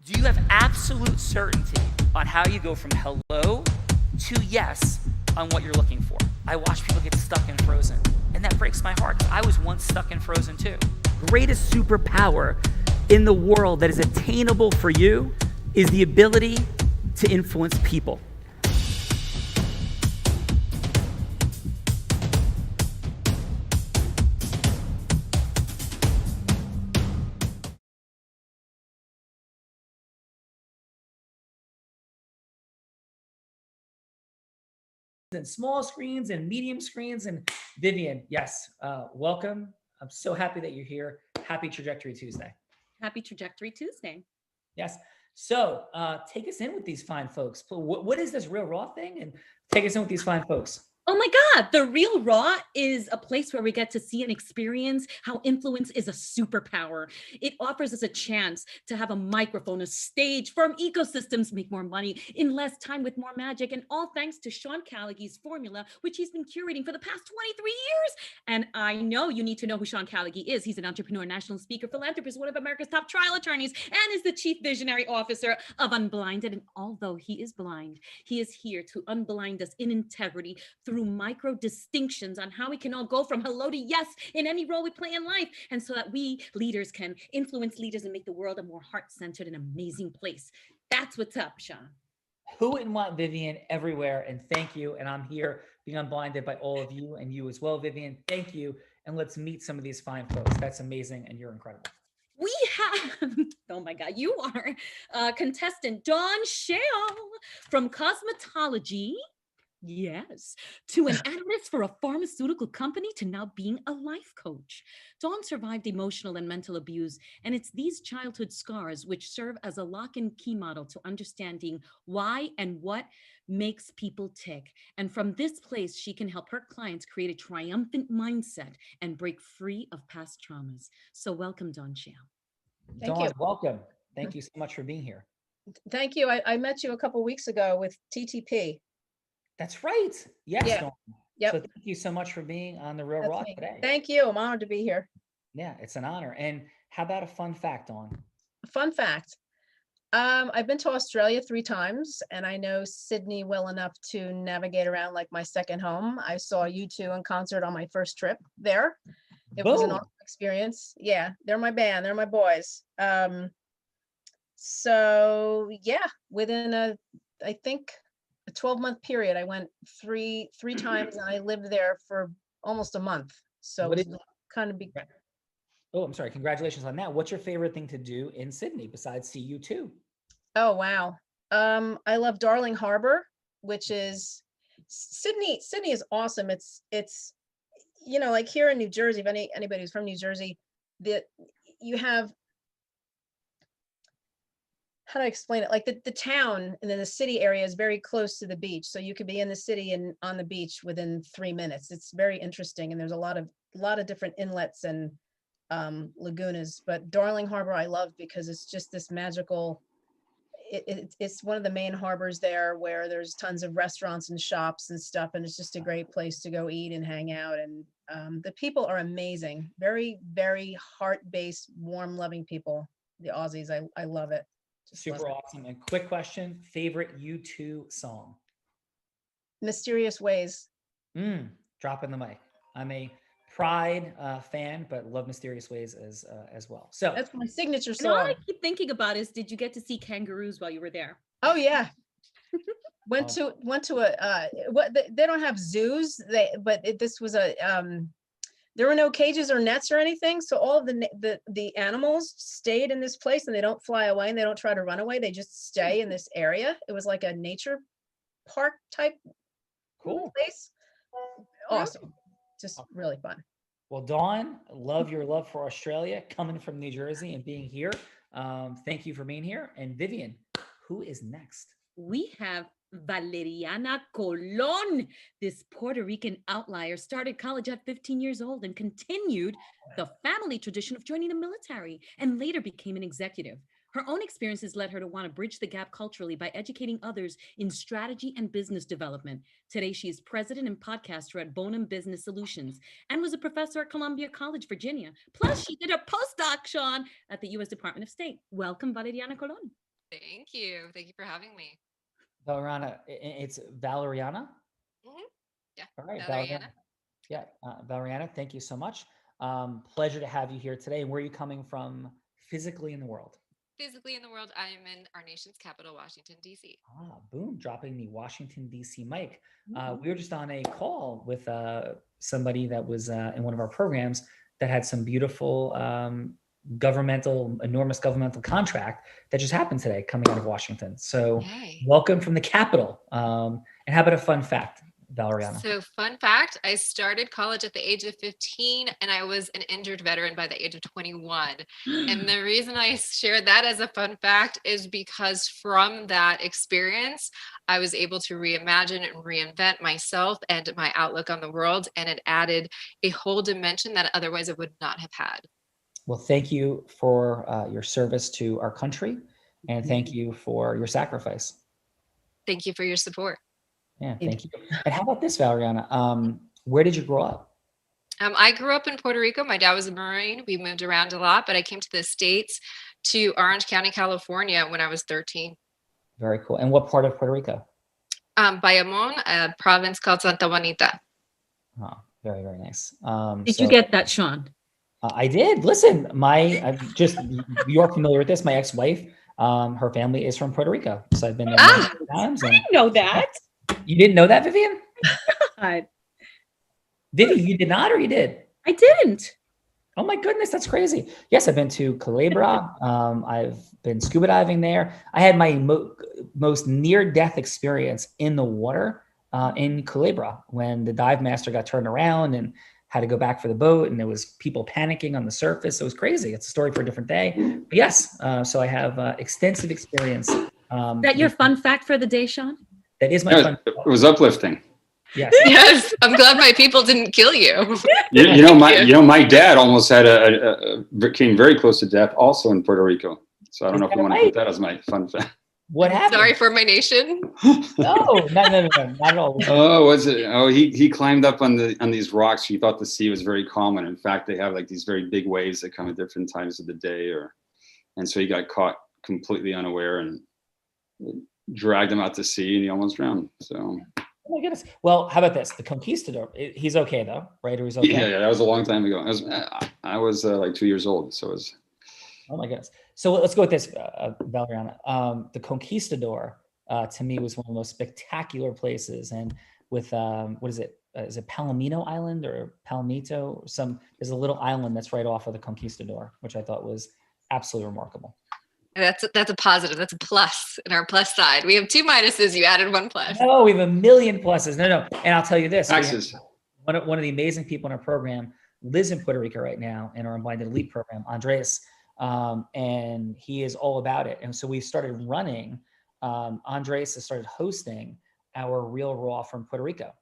Do you have absolute certainty on how you go from hello to yes on what you're looking for? I watch people get stuck and frozen, and that breaks my heart. I was once stuck and frozen too. Greatest superpower in the world that is attainable for you is the ability to influence people. And small screens and medium screens. And Vivian, yes, welcome. I'm so happy that you're here. Happy Trajectory Tuesday. Happy Trajectory Tuesday. Yes. So take us in with these fine folks. What is this Real Raw thing? And take us in with these fine folks. Oh my God, The Real Raw is a place where we get to see and experience how influence is a superpower. It offers us a chance to have a microphone, a stage, firm ecosystems, make more money in less time with more magic, and all thanks to Sean Callagy's formula, which he's been curating for the past 23 years. And I know you need to know who Sean Callagy is. He's an entrepreneur, national speaker, philanthropist, one of America's top trial attorneys, and is the chief visionary officer of Unblinded. And although he is blind, he is here to unblind us in integrity through micro distinctions on how we can all go from hello to yes in any role we play in life. And so that we leaders can influence leaders and make the world a more heart-centered and amazing place. That's what's up, Sean. Who wouldn't want Vivian everywhere? And thank you. And I'm here being unblinded by all of you and you as well, Vivian. Thank you. And let's meet some of these fine folks. That's amazing. And you're incredible. We have, oh my God, you are contestant Dawn Shale from cosmetology. Yes, to an analyst for a pharmaceutical company to now being a life coach. Dawn survived emotional and mental abuse, and it's these childhood scars which serve as a lock and key model to understanding why and what makes people tick. And from this place, she can help her clients create a triumphant mindset and break free of past traumas. So welcome, Dawn Shale. Thank you. Welcome. Thank you so much for being here. Thank you. I met you a couple of weeks ago with TTP. That's right. Yes. Yeah. Dawn. Yep. So thank you so much for being on The Real Raw today. Thank you. I'm honored to be here. Yeah, it's an honor. And how about a fun fact, Dawn? Fun fact. I've been to Australia 3 times, and I know Sydney well enough to navigate around like my second home. I saw U2 in concert on my first trip there. It was an awesome experience. Yeah, they're my band. They're my boys. So yeah, within I think a 12-month period, I went three times, and I lived there for almost a month. So it's kind of big. Oh, I'm sorry. Congratulations on that. What's your favorite thing to do in Sydney besides see U2? Oh, wow. I love Darling Harbor, which is Sydney. Sydney is awesome. It's, you know, like here in New Jersey, if anybody who's from New Jersey, you have, how do I explain it? Like the town and then the city area is very close to the beach. So you could be in the city and on the beach within 3 minutes. It's very interesting. And there's a lot of different inlets and lagunas, but Darling Harbor I love because it's just this magical, it's one of the main harbors there where there's tons of restaurants and shops and stuff. And it's just a great place to go eat and hang out. And the people are amazing. Very, very heart-based, warm, loving people. The Aussies, I love it. Super awesome. And quick question, favorite U2 song? Mysterious Ways. Dropping the mic. I'm a Pride fan, but love Mysterious Ways as well. So that's my signature song. And all I keep thinking about is, did you get to see kangaroos while you were there? Oh yeah. went to a they don't have zoos, this was a there were no cages or nets or anything, so all of the animals stayed in this place, and they don't fly away and they don't try to run away. They just stay in this area. It was like a nature park type place. Awesome. Just really fun. Well, Dawn, love your love for Australia, coming from New Jersey and being here. Thank you for being here. And Vivian, who is next? We have Valeriana Colon. This Puerto Rican outlier started college at 15 years old and continued the family tradition of joining the military and later became an executive. Her own experiences led her to want to bridge the gap culturally by educating others in strategy and business development. Today, she is president and podcaster at Bonham Business Solutions and was a professor at Columbia College, Virginia. Plus, she did a postdoc, Sean, at the U.S. Department of State. Welcome, Valeriana Colon. Thank you. Thank you for having me. Valeriana, it's Valeriana? Hmm. Yeah. All right, Valeriana. Valeriana. Yeah, Valeriana, thank you so much. Pleasure to have you here today. And where are you coming from physically in the world? Physically in the world, I am in our nation's capital, Washington, D.C. Boom, dropping the Washington, D.C. mic. Mhm. We were just on a call with somebody that was in one of our programs that had some beautiful enormous governmental contract that just happened today coming out of Washington. So Yay. welcome from the Capitol. And how about a fun fact, Valeriana? So fun fact, I started college at the age of 15 and I was an injured veteran by the age of 21. And the reason I share that as a fun fact is because from that experience, I was able to reimagine and reinvent myself and my outlook on the world. And it added a whole dimension that otherwise I would not have had. Well, thank you for your service to our country, and thank you for your sacrifice. Thank you for your support. Yeah, thank you. And how about this, Valeriana? Where did you grow up? I grew up in Puerto Rico. My dad was a Marine. We moved around a lot, but I came to the States to Orange County, California when I was 13. Very cool. And what part of Puerto Rico? Bayamon, a province called Santa Juanita. Oh, very, very nice. Did you get that, Sean? I did. Listen, you're familiar with this. My ex-wife, her family is from Puerto Rico. So I've been there many times. I didn't know that. You didn't know that, Vivian? God, Vivian, you did not, or you did? I didn't. Oh my goodness, that's crazy. Yes, I've been to Culebra. I've been scuba diving there. I had my most near-death experience in the water in Culebra when the dive master got turned around and had to go back for the boat, and there was people panicking on the surface. It was crazy. It's a story for a different day. But yes, so I have extensive experience. Is that your fun fact for the day, Sean? That is my fun. It was uplifting. Yes. Yes, I'm glad my people didn't kill you. My dad almost came very close to death, also in Puerto Rico. So I don't know if you want to put that as my fun fact. What happened? Sorry for my nation. No, not at all. Oh, was it? Oh, he climbed up on these rocks. He thought the sea was very calm, and in fact, they have like these very big waves that come at different times of the day, and so he got caught completely unaware and dragged him out to sea, and he almost drowned. So. Oh my goodness. Well, how about this? The Conquistador. He's okay though, right? Or he's okay? Yeah, that was a long time ago. I was like 2 years old, so it was. Oh my goodness. So let's go with this, Valeriana. The Conquistador to me was one of the most spectacular places, and with what is it? Is it Palomino Island or Palomito? There's a little island that's right off of the Conquistador, which I thought was absolutely remarkable. That's a positive. That's a plus in our plus side. We have 2 minuses. You added 1 plus. No, we have a million pluses. No. And I'll tell you this. Taxes. One of the amazing people in our program lives in Puerto Rico right now in our Unblinded Elite program, Andres. And he is all about it. And so we started running, Andres has started hosting our Real Raw from Puerto Rico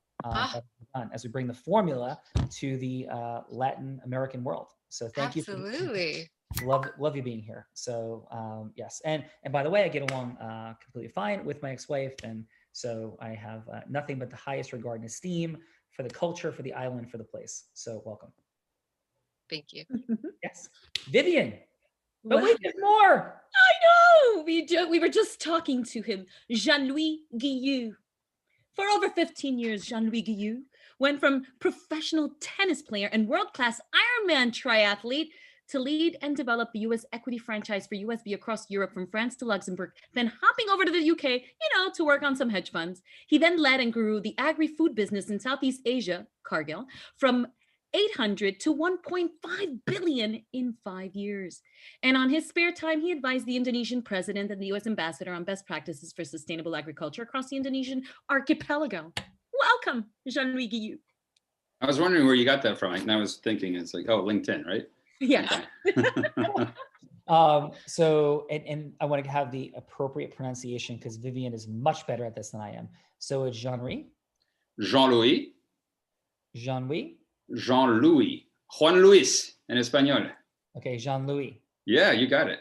as we bring the formula to the Latin American world. So thank you. Absolutely. Love you being here. So yes. And by the way, I get along completely fine with my ex-wife. And so I have nothing but the highest regard and esteem for the culture, for the island, for the place. So welcome. Thank you. Yes. Vivian. But wait, there's more. I know. We were just talking to him, Jean-Louis Guillou. For over 15 years, Jean-Louis Guillou went from professional tennis player and world-class Ironman triathlete to lead and develop the U.S. equity franchise for USB across Europe from France to Luxembourg, then hopping over to the UK, to work on some hedge funds. He then led and grew the agri-food business in Southeast Asia, Cargill, from 800 to 1.5 billion in 5 years. And on his spare time, he advised the Indonesian president and the U.S. ambassador on best practices for sustainable agriculture across the Indonesian archipelago. Welcome, Jean-Louis Guillou. I was wondering where you got that from. And I was thinking, it's like, oh, LinkedIn, right? Yes. So, and I want to have the appropriate pronunciation because Vivian is much better at this than I am. So it's Jean-Louis. Jean-Louis. Jean-Louis. Jean-Louis. Juan Luis in Espanol. Okay, Jean-Louis. Yeah, you got it.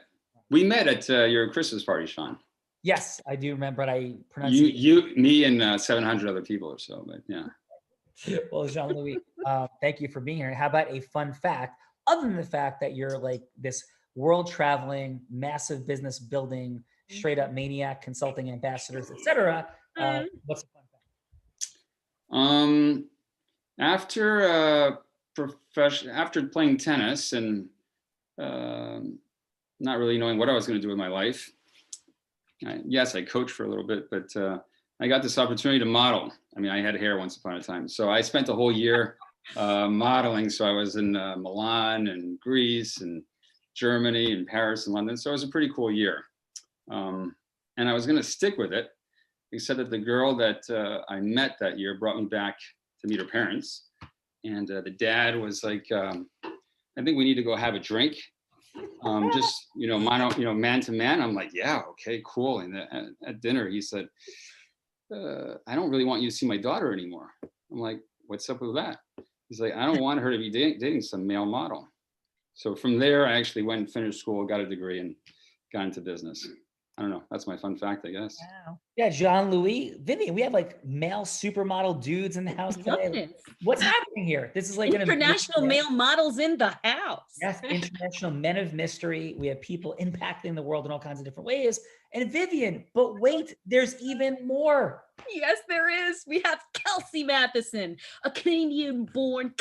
We met at your Christmas party, Sean. Yes, I do remember. But I pronounced me, and 700 other people or so. But yeah. Well, Jean-Louis, thank you for being here. How about a fun fact? Other than the fact that you're like this world traveling, massive business building, straight up maniac, consulting ambassadors, etc. What's the fun fact? After playing tennis and not really knowing what I was going to do with my life, yes, I coached for a little bit, but I got this opportunity to model. I mean, I had hair once upon a time, so I spent a whole year modeling. So I was in Milan and Greece and Germany and Paris and London. So it was a pretty cool year, and I was going to stick with it, except that the girl that I met that year brought me back to meet her parents, and the dad was like, "I think we need to go have a drink, just man to man." I'm like, "Yeah, okay, cool." And at dinner, he said, "I don't really want you to see my daughter anymore." I'm like, "What's up with that?" He's like, "I don't want her to be dating some male model." So from there, I actually went and finished school, got a degree, and got into business. I don't know. That's my fun fact, I guess. Wow. Yeah, Jean-Louis, Vivian, we have like male supermodel dudes in the house today. What's happening here? This is like international male models in the house. Yes, international men of mystery. We have people impacting the world in all kinds of different ways. And Vivian, but wait, there's even more. Yes, there is. We have Kelsey Matheson, a Canadian-born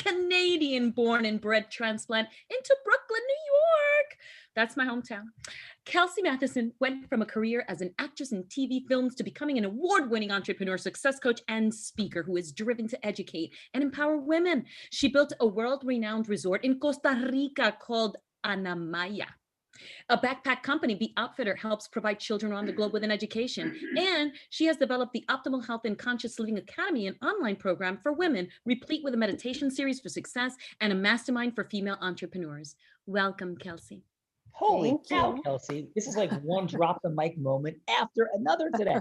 and bred transplant into Brooklyn, New York. That's my hometown. Kelsey Matheson went from a career as an actress in TV films to becoming an award-winning entrepreneur, success coach, and speaker who is driven to educate and empower women. She built a world-renowned resort in Costa Rica called Anamaya. A backpack company, The Outfitter, helps provide children around the globe with an education. And she has developed the Optimal Health and Conscious Living Academy, an online program for women, replete with a meditation series for success and a mastermind for female entrepreneurs. Welcome, Kelsey. Holy cow, Kelsey. This is like one drop the mic moment after another today.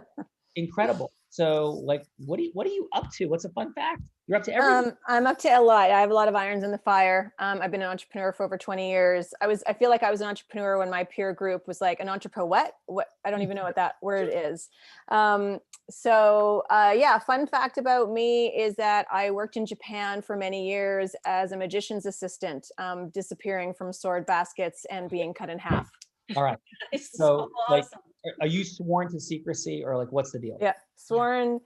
Incredible. So like, what are you up to? What's a fun fact? You're up to everything. I'm up to a lot. I have a lot of irons in the fire. I've been an entrepreneur for over 20 years. I feel like I was an entrepreneur when my peer group was like, an entrepreneur, what? I don't even know what that word is. Fun fact about me is that I worked in Japan for many years as a magician's assistant, disappearing from sword baskets and being cut in half. All right. So like, are you sworn to secrecy or like, what's the deal? Yeah, sworn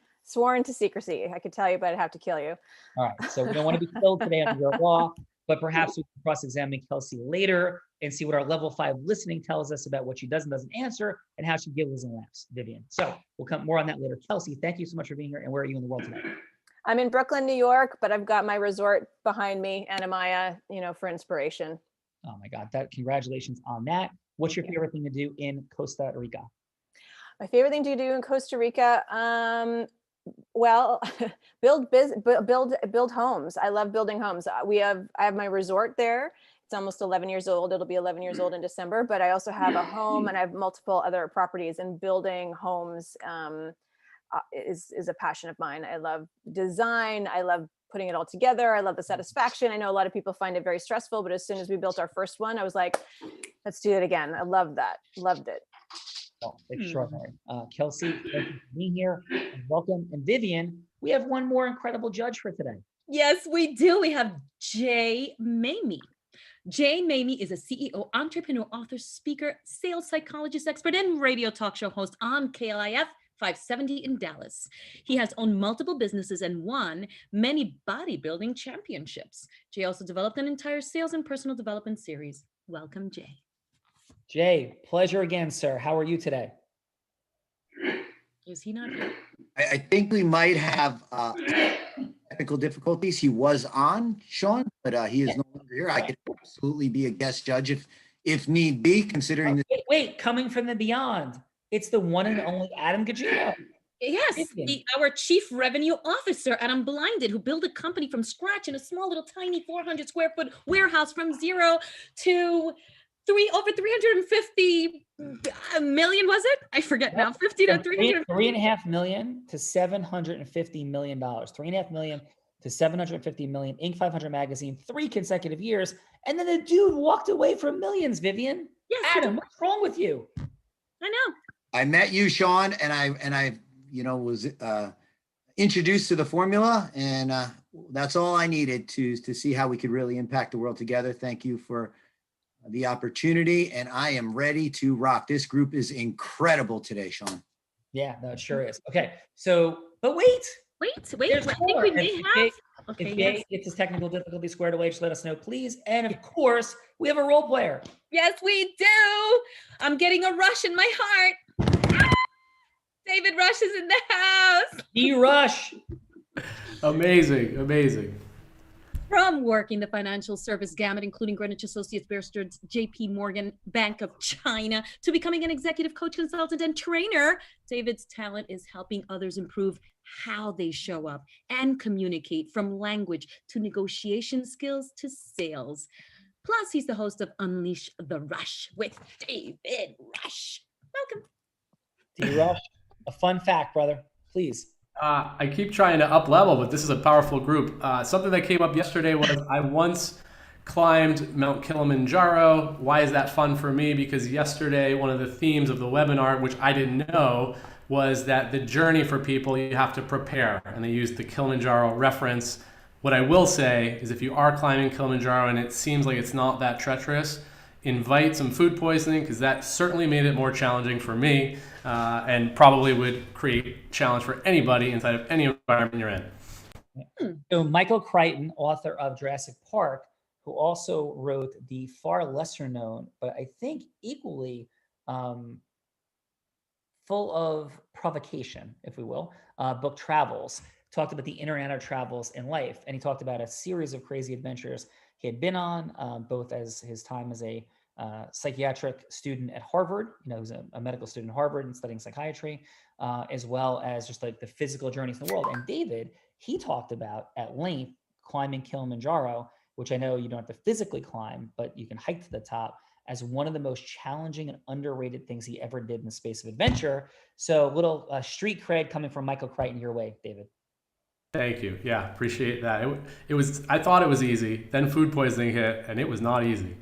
to secrecy. I could tell you, but I'd have to kill you. All right. So we don't want to be killed today under your law, but perhaps we can cross-examine Kelsey later and see what our level 5 listening tells us about what she does and doesn't answer and how she giggles and laughs, Vivian. So we'll come more on that later. Kelsey, thank you so much for being here. And where are you in the world today? I'm in Brooklyn, New York, but I've got my resort behind me, Anamaya, for inspiration. Oh my God, congratulations on that. What's your favorite thing to do in Costa Rica? My favorite thing to do in Costa Rica, build homes. I love building homes. I have my resort there. It's almost 11 years old. It'll be 11 years old in December, but I also have a home and I have multiple other properties, and building homes is a passion of mine. I love design. I love putting it all together. I love the satisfaction. I know a lot of people find it very stressful, but as soon as we built our first one, I was like, let's do it again. I loved that. Loved it. Oh, extraordinary. Kelsey, thank you for being here. And welcome. And Vivian, we have one more incredible judge for today. Yes, we do. We have Jay Mamie. Jay Mamie is a CEO, entrepreneur, author, speaker, sales psychologist expert, and radio talk show host on KLIF 570 in Dallas. He has owned multiple businesses and won many bodybuilding championships. Jay also developed an entire sales and personal development series. Welcome, Jay. Jay, pleasure again, sir. How are you today? Is he not here? I think we might have technical difficulties. He was on, Sean, but he is no longer here. I could absolutely be a guest judge if need be, considering Wait, coming from the beyond. It's the one and only Adam Gugino. Yes, our chief revenue officer at Unblinded, who built a company from scratch in a small little tiny 400 square foot warehouse from zero to over 350 million, was it? I forget now. 50 to 300. $3.5 million to $750 million. $3.5 million to $750 million. Inc. 500 magazine, 3 consecutive years, and then the dude walked away from millions. Vivian, yes, Adam, what's wrong with you? I know. I met you, Sean, and I was introduced to the formula, and that's all I needed to see how we could really impact the world together. Thank you for the opportunity, and I am ready to rock. This group is incredible today, Sean. Yeah, no, it sure is. Okay, so, but wait. Wait, There's I think more. we may have. Okay, If yes. Jay gets his technical difficulty squared away, just let us know, please. And of course, we have a role player. Yes, we do. I'm getting a rush in my heart. Ah! David Rush is in the house. D-Rush. Amazing, amazing. From working the financial service gamut, including Greenwich Associates, Bear Stearns, JP Morgan, Bank of China, to becoming an executive coach, consultant, and trainer, David's talent is helping others improve how they show up and communicate, from language to negotiation skills to sales. Plus, he's the host of Unleash the Rush with David Rush. Welcome. D-Rush, a fun fact, brother, please. I keep trying to up level, but this is a powerful group. Something that came up yesterday was I once climbed Mount Kilimanjaro. Why is that fun for me? Because yesterday, one of the themes of the webinar, which I didn't know, was that the journey for people, you have to prepare. And they used the Kilimanjaro reference. What I will say is if you are climbing Kilimanjaro and it seems like it's not that treacherous, invite some food poisoning, because that certainly made it more challenging for me, and probably would create challenge for anybody inside of any environment you're in. So Michael Crichton, author of Jurassic Park, who also wrote the far lesser known, but I think equally full of provocation, if we will, book Travels, talked about the inner and outer travels in life. And he talked about a series of crazy adventures he had been on, both as his time as a psychiatric student at Harvard, who's a medical student at Harvard and studying psychiatry, as well as just like the physical journeys in the world. And David, he talked about at length climbing Kilimanjaro, which I know you don't have to physically climb, but you can hike to the top, as one of the most challenging and underrated things he ever did in the space of adventure. So little street cred coming from Michael Crichton your way, David. Thank you. Yeah, appreciate that. It was. I thought it was easy. Then food poisoning hit, and it was not easy.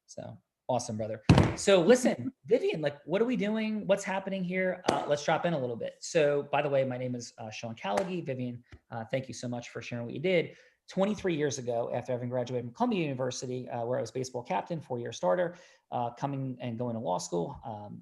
So awesome, brother. So listen, Vivian, like, what are we doing? What's happening here? Let's drop in a little bit. So by the way, my name is Sean Callagy. Vivian, thank you so much for sharing what you did. 23 years ago, after having graduated from Columbia University, where I was baseball captain, 4-year starter, coming and going to law school,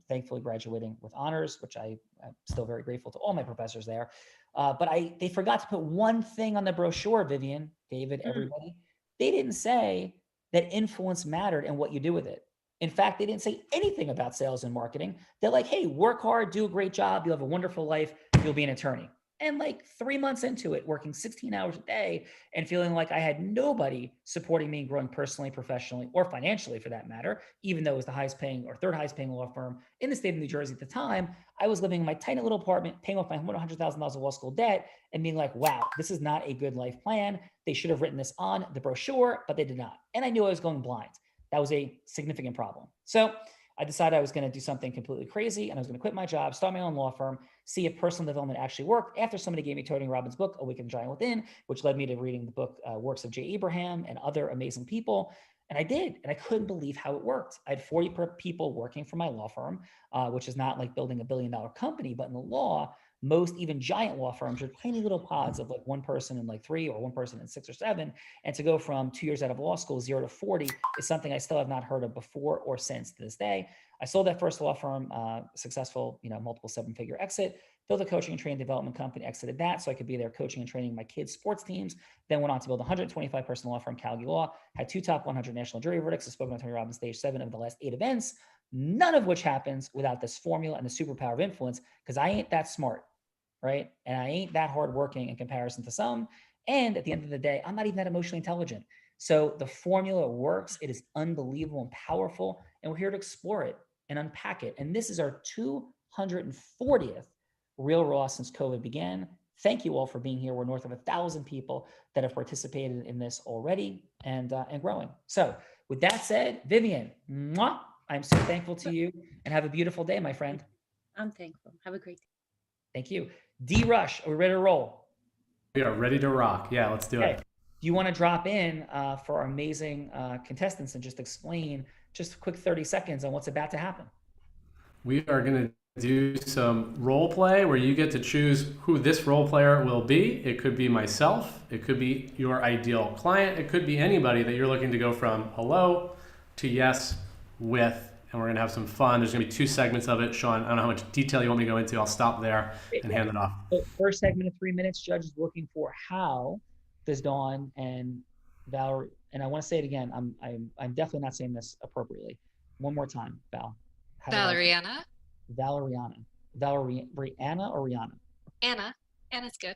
thankfully graduating with honors, which I'm still very grateful to all my professors there. But they forgot to put one thing on the brochure, Vivian, David, everybody. They didn't say that influence mattered and what you do with it. In fact, they didn't say anything about sales and marketing. They're like, hey, work hard, do a great job. You'll have a wonderful life. You'll be an attorney. And like 3 months into it, working 16 hours a day and feeling like I had nobody supporting me and growing personally, professionally, or financially for that matter, even though it was the highest paying or third highest paying law firm in the state of New Jersey at the time, I was living in my tiny little apartment, paying off my $100,000 of law school debt and being like, wow, this is not a good life plan. They should have written this on the brochure, but they did not. And I knew I was going blind. That was a significant problem. So I decided I was going to do something completely crazy and I was going to quit my job, start my own law firm, see if personal development actually worked after somebody gave me Tony Robbins' book, Awaken the Giant Within, which led me to reading the book, works of Jay Abraham and other amazing people. And I did, and I couldn't believe how it worked. I had 40 people working for my law firm, which is not like building $1 billion company, but in the law, most even giant law firms are tiny little pods of like one person in like 3 or one person in 6 or 7. And to go from 2 years out of law school, 0 to 40 is something I still have not heard of before or since to this day. I sold that first law firm, successful, multiple 7-figure exit, built a coaching and training development company, exited that so I could be there coaching and training my kids' sports teams. Then went on to build a 125-person law firm, Callagy Law, had 2 top 100 national jury verdicts, have spoken on Tony Robbins stage 7 of the last 8 events, none of which happens without this formula and the superpower of influence, because I ain't that smart, right? And I ain't that hardworking in comparison to some. And at the end of the day, I'm not even that emotionally intelligent. So the formula works. It is unbelievable and powerful. And we're here to explore it and unpack it. And this is our 240th Real Raw since COVID began. Thank you all for being here. We're north of 1,000 people that have participated in this already and growing. So with that said, Vivian, mwah, I'm so thankful to you and have a beautiful day, my friend. I'm thankful. Have a great day. Thank you. D-Rush, are we ready to roll? We are ready to rock. Yeah, let's do it. Do you want to drop in for our amazing contestants and just explain just a quick 30 seconds on what's about to happen? We are going to do some role play where you get to choose who this role player will be. It could be myself. It could be your ideal client. It could be anybody that you're looking to go from hello to yes with, and we're going to have some fun. There's going to be 2 segments of it. Sean, I don't know how much detail you want me to go into. I'll stop there and hand it off. So first segment of 3 minutes, judge is looking for how does Dawn and Valerie, and I want to say it again, I'm definitely not saying this appropriately. One more time, Val. Valeriana. Valeriana. Valeriana or Rihanna? Anna. Anna's good.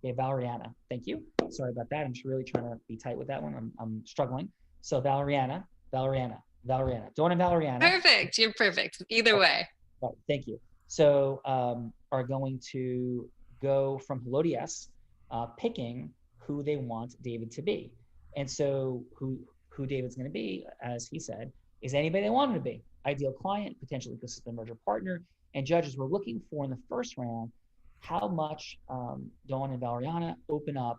Okay, Valeriana. Thank you. Sorry about that. I'm just really trying to be tight with that one. I'm struggling. So Valeriana. Dawn and Valeriana. Perfect. You're perfect. Either way. Right, thank you. So are going to go from hello to yes, picking who they want David to be. And so who David's going to be, as he said, is anybody they want him to be. Ideal client, potential ecosystem merger partner, and judges were looking for in the first round how much Dawn and Valeriana open up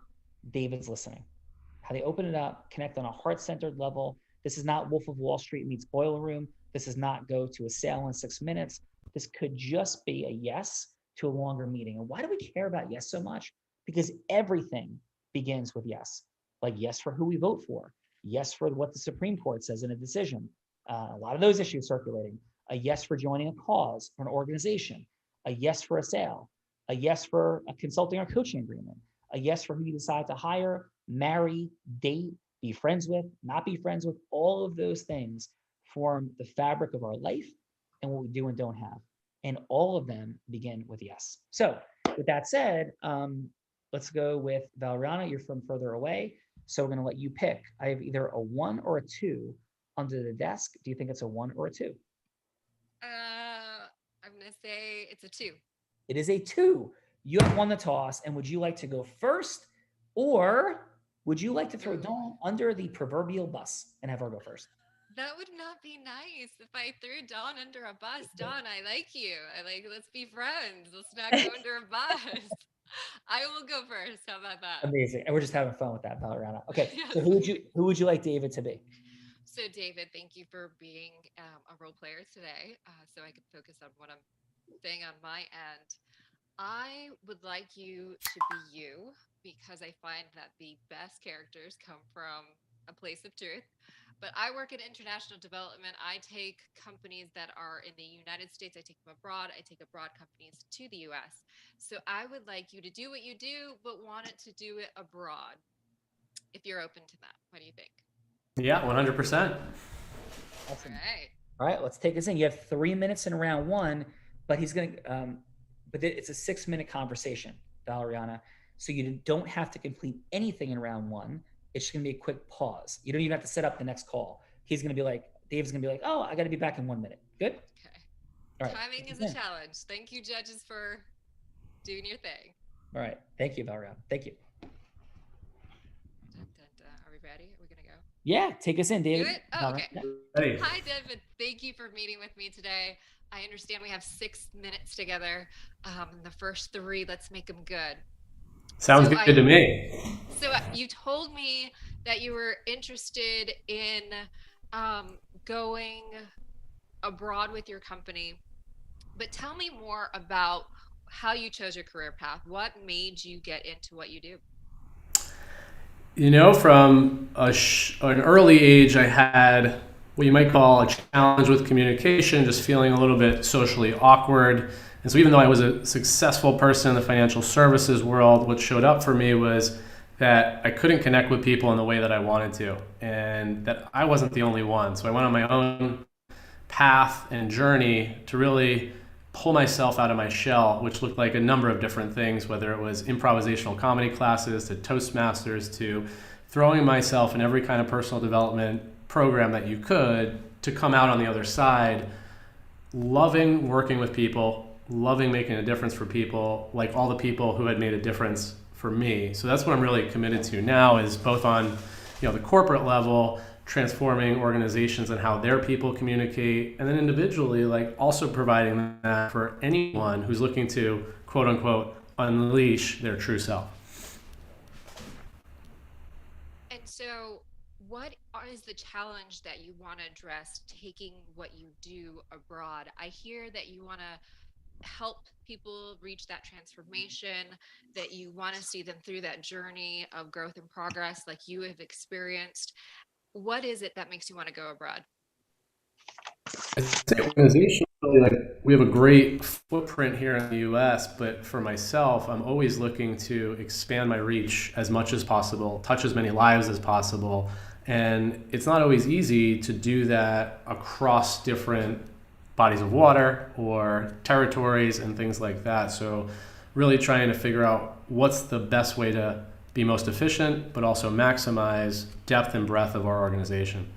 David's listening. How they open it up, connect on a heart-centered level. This is not Wolf of Wall Street meets Boiler Room. This is not go to a sale in 6 minutes. This could just be a yes to a longer meeting. And why do we care about yes so much? Because everything begins with yes. Like yes for who we vote for. Yes for what the Supreme Court says in a decision. A lot of those issues circulating. A yes for joining a cause or an organization. A yes for a sale. A yes for a consulting or coaching agreement. A yes for who you decide to hire, marry, date, be friends with, not be friends with. All of those things form the fabric of our life and what we do and don't have. And all of them begin with yes. So with that said, let's go with Valeriana. You're from further away. So we're going to let you pick. I have either a 1 or a 2 under the desk. Do you think it's a 1 or a 2? I'm going to say it's a 2. It is a 2. You have won the toss. And would you like to go first, or would you like to throw Dawn under the proverbial bus and have her go first? That would not be nice if I threw Dawn under a bus. Dawn, I like you. Let's be friends. Let's not go under a bus. I will go first. How about that? Amazing. And we're just having fun with that, Valeriana. Okay. Yes. So who would you like David to be? So David, thank you for being a role player today, so I could focus on what I'm saying on my end. I would like you to be you, because I find that the best characters come from a place of truth. But I work in international development. I take companies that are in the United States, I take them abroad, I take abroad companies to the US. So I would like you to do what you do, but want it to do it abroad, if you're open to that. What do you think? Yeah, 100%. Awesome. All right. All right, let's take this in. You have 3 minutes in round 1, but he's going to, but it's a 6-minute conversation, Valeriana. So you don't have to complete anything in round 1. It's just going to be a quick pause. You don't even have to set up the next call. He's going to be like, Dave's going to be like, oh, I got to be back in 1 minute. Good? Okay. All right. Timing is a challenge. Thank you, judges, for doing your thing. All right. Thank you, Valeriana. Thank you. Dun, dun, dun. Are we ready? Are we going to go? Yeah, take us in, David. Do it? Oh, okay. Ready. Hi, David. Thank you for meeting with me today. I understand we have 6 minutes together. The first 3, let's make them good. Sounds good to me. So you told me that you were interested in going abroad with your company, but tell me more about how you chose your career path. What made you get into what you do? You know, from an early age, I had what you might call a challenge with communication, just feeling a little bit socially awkward. And so even though I was a successful person in the financial services world, what showed up for me was that I couldn't connect with people in the way that I wanted to, and that I wasn't the only one. So I went on my own path and journey to really pull myself out of my shell, which looked like a number of different things, whether it was improvisational comedy classes to Toastmasters to throwing myself in every kind of personal development program that you could to come out on the other side, loving working with people, loving making a difference for people, like all the people who had made a difference for me. So that's what I'm really committed to now, is both on, the corporate level, transforming organizations and how their people communicate, and then individually, like also providing that for anyone who's looking to, quote unquote, unleash their true self. And so what is the challenge that you want to address taking what you do abroad? I hear that you want to help people reach that transformation, that you want to see them through that journey of growth and progress like you have experienced. What is it that makes you want to go abroad? I think organizationally, like we have a great footprint here in the U.S., but for myself, I'm always looking to expand my reach as much as possible, touch as many lives as possible, and it's not always easy to do that across different bodies of water or territories and things like that. So, really trying to figure out what's the best way to be most efficient, but also maximize depth and breadth of our organization.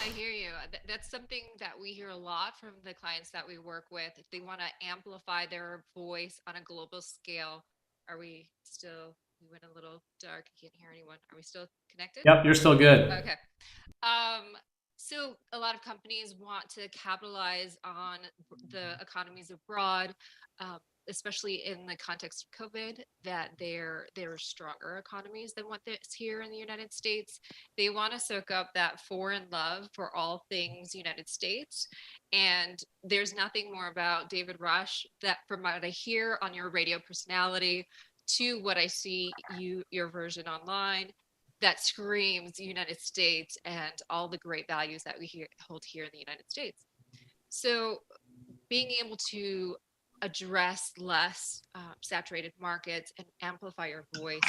I hear you. That's something that we hear a lot from the clients that we work with. If they want to amplify their voice on a global scale, are we still, we went a little dark. I can't hear anyone. Are we still connected? Yep, you're still good. Okay. So a lot of companies want to capitalize on the economies abroad, especially in the context of COVID, that they're stronger economies than what is here in the United States. They want to soak up that foreign love for all things United States. And there's nothing more about David Rush that, from what I hear on your radio personality to what I see your version online, that screams United States and all the great values that we hold here in the United States. So being able to address less saturated markets and amplify your voice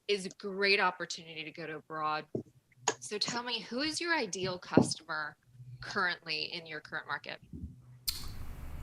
is a great opportunity to go to abroad. So tell me, who is your ideal customer currently in your current market?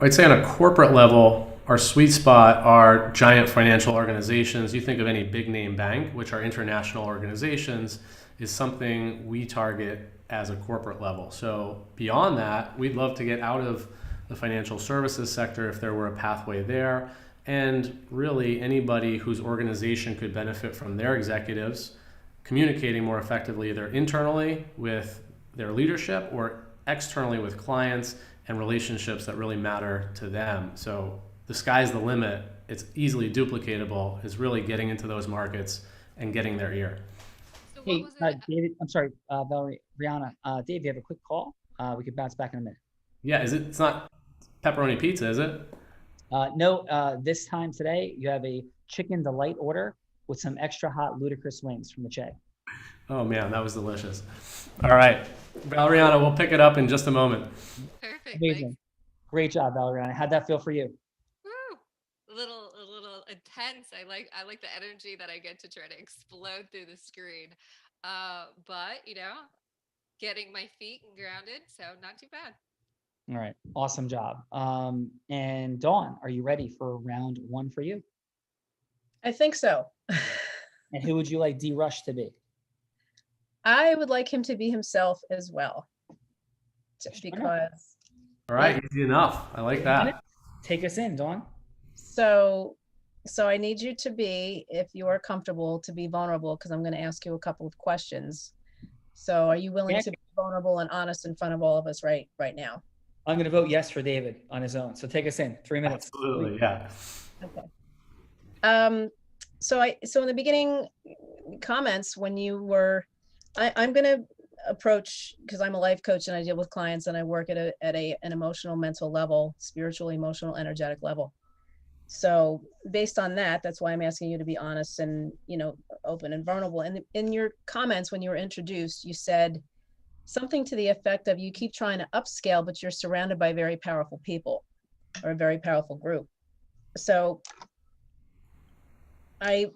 I'd say on a corporate level, our sweet spot are giant financial organizations. You think of any big name bank, which are international organizations, is something we target as a corporate level. So beyond that, we'd love to get out of the financial services sector if there were a pathway there. And really anybody whose organization could benefit from their executives communicating more effectively, either internally with their leadership or externally with clients and relationships that really matter to them. So the sky's the limit. It's easily duplicatable, is really getting into those markets and getting their ear. So Hey, David, I'm sorry, Valeriana. Dave, you have a quick call? We could bounce back in a minute. Yeah, it's not pepperoni pizza, is it? No, this time today, you have a chicken delight order with some extra hot ludicrous wings from the Che. Oh man, that was delicious. All right, Valeriana, we'll pick it up in just a moment. Perfect. Amazing. Thanks. Great job, Valeriana. How'd that feel for you? Woo! A little intense. I like the energy that I get to try to explode through the screen. But getting my feet grounded, so not too bad. All right, awesome job. And Dawn, are you ready for round one for you? I think so. And who would you like D Rush to be? I would like him to be himself as well. Because All right, easy enough. I like that. Take us in, Dawn. so I need you to be, if you are comfortable, to be vulnerable, because I'm going to ask you a couple of questions. So are you willing to be vulnerable and honest in front of all of us right now? I'm going to vote yes for David on his own. So take us in. 3 minutes. Absolutely, yeah. Okay. So in the beginning comments, when you were, I'm going to approach, because I'm a life coach and I deal with clients and I work at an emotional, mental level, spiritual, emotional, energetic level. So based on that, that's why I'm asking you to be honest and, open and vulnerable. And in your comments, when you were introduced, you said something to the effect of, you keep trying to upscale, but you're surrounded by very powerful people or a very powerful group. So I'd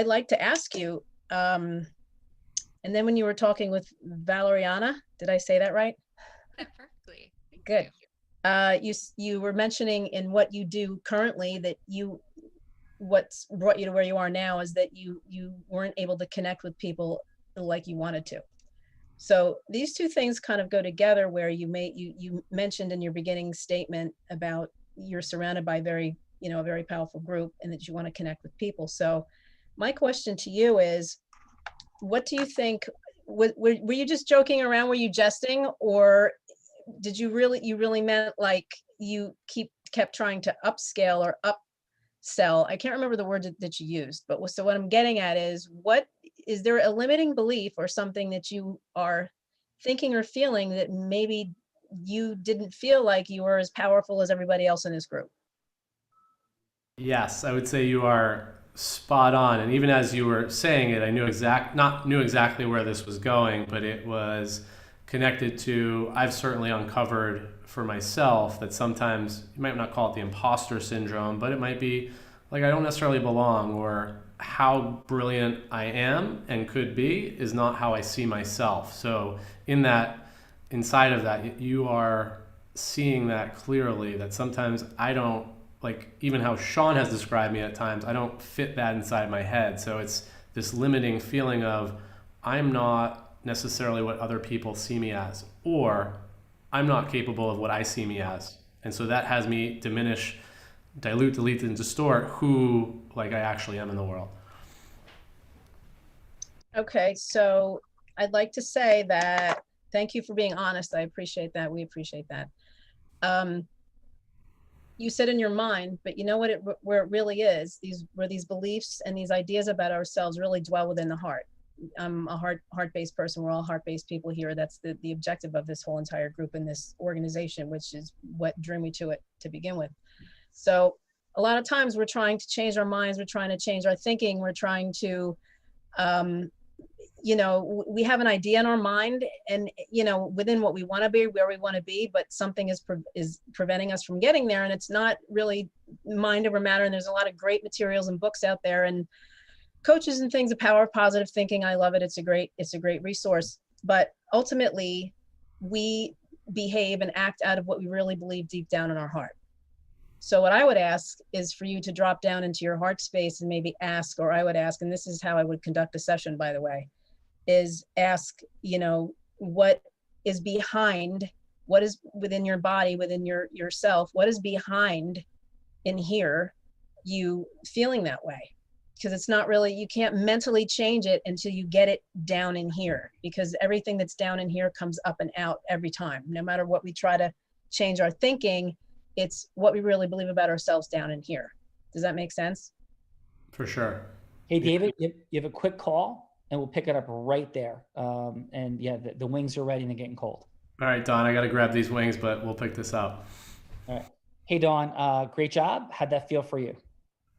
like to ask you, and then when you were talking with Valeriana, did I say that right? Perfectly. Thank Good. you. You were mentioning in what you do currently that what's brought you to where you are now is that you weren't able to connect with people like you wanted to. So these two things kind of go together, where you mentioned in your beginning statement about you're surrounded by a very powerful group and that you want to connect with people. So my question to you is, what do you think? Were you just joking around? Were you jesting, or did you really meant like you kept trying to upscale or upsell? I can't remember the word that you used, but so what I'm getting at is, what is there a limiting belief or something that you are thinking or feeling that maybe you didn't feel like you were as powerful as everybody else in this group? Yes, I would say you are spot on. And even as you were saying it, I knew exactly where this was going, but it was connected to, I've certainly uncovered for myself that sometimes you might not call it the imposter syndrome, but it might be like I don't necessarily belong, or how brilliant I am and could be is not how I see myself. So inside of that, you are seeing that clearly, that sometimes I don't, like even how Sean has described me at times, I don't fit that inside my head. So it's this limiting feeling of I'm not necessarily what other people see me as, or I'm not capable of what I see me as. And so that has me diminish, dilute, delete, and distort who like I actually am in the world. Okay, so I'd like to say that, thank you for being honest. I appreciate that. We appreciate that. You said in your mind, but you know what where it really is, where these beliefs and these ideas about ourselves really dwell within the heart. I'm a heart-based person. We're all heart-based people here. That's the objective of this whole entire group and this organization, which is what drew me to it to begin with. So a lot of times we're trying to change our minds. We're trying to change our thinking. We're trying to, we have an idea in our mind and, within what we want to be, where we want to be, but something is preventing us from getting there. And it's not really mind over matter. And there's a lot of great materials and books out there and coaches and things, the power of positive thinking. I love it. It's a great resource, but ultimately we behave and act out of what we really believe deep down in our heart. So what I would ask is for you to drop down into your heart space and maybe ask, or I would ask, and this is how I would conduct a session, by the way, is ask, what is behind, what is within your body, within yourself, what is behind in here you feeling that way? Because it's not really, you can't mentally change it until you get it down in here, because everything that's down in here comes up and out every time. No matter what we try to change our thinking, it's what we really believe about ourselves down in here. Does that make sense? For sure. Hey, David, you have a quick call and we'll pick it up right there. And yeah, the wings are ready and they're getting cold. All right, Don, I got to grab these wings, but we'll pick this up. All right. Hey, Dawn, great job. How'd that feel for you?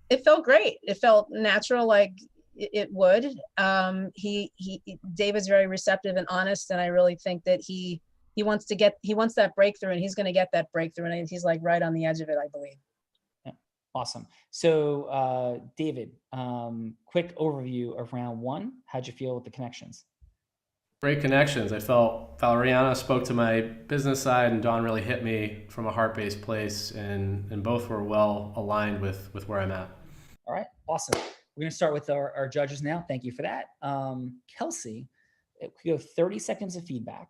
It felt great. It felt natural, like it would. David's very receptive and honest, and I really think that he wants that breakthrough, and he's going to get that breakthrough, and he's like right on the edge of it, I believe. Yeah, awesome. So, David, quick overview of round one. How'd you feel with the connections? Great connections. I felt Valeriana spoke to my business side, and Don really hit me from a heart-based place, and both were well aligned with where I'm at. All right, awesome. We're going to start with our judges now. Thank you for that. Kelsey, we have 30 seconds of feedback.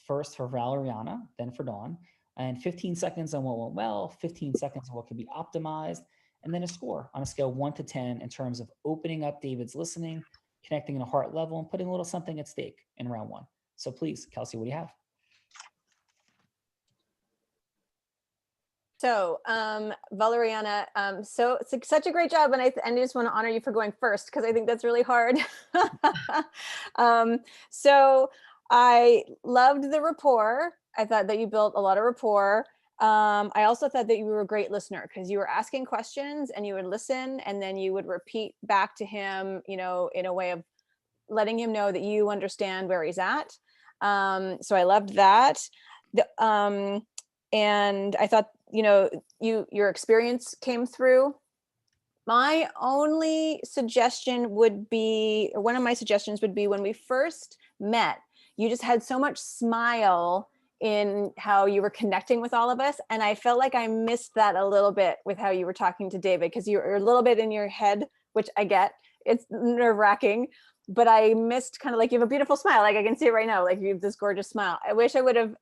First for Valeriana, then for Dawn, and 15 seconds on what went well, 15 seconds on what could be optimized, and then a score on a scale 1 to 10 in terms of opening up David's listening, connecting in a heart level, and putting a little something at stake in round one. So please, Kelsey, what do you have? So, Valeriana, so it's such a great job, and I just want to honor you for going first, because I think that's really hard. So I loved the rapport. I thought that you built a lot of rapport. I also thought that you were a great listener, because you were asking questions and you would listen, and then you would repeat back to him, in a way of letting him know that you understand where he's at. So I loved that. And I thought, your experience came through. My only suggestion would be, or one of my suggestions would be, when we first met, you just had so much smile in how you were connecting with all of us. And I felt like I missed that a little bit with how you were talking to David, because you were a little bit in your head, which I get, it's nerve-wracking, but I missed kind of like, you have a beautiful smile. Like I can see it right now, like you have this gorgeous smile. I wish I would have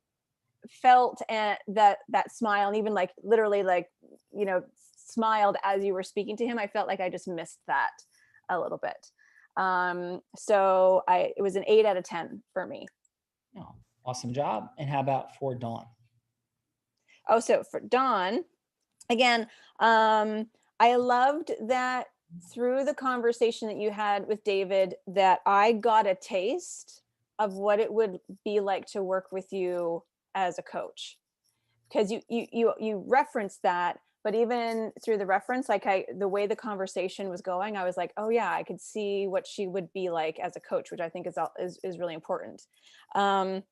felt that smile, and even like literally like, smiled as you were speaking to him. I felt like I just missed that a little bit. So it was an 8 out of 10 for me. Oh, awesome job. And how about for Dawn? Oh, so for Dawn, again, I loved that through the conversation that you had with David, that I got a taste of what it would be like to work with you as a coach, because you referenced that, But even through the reference, like the way the conversation was going, I was like, oh yeah, I could see what she would be like as a coach, which I think is really important. The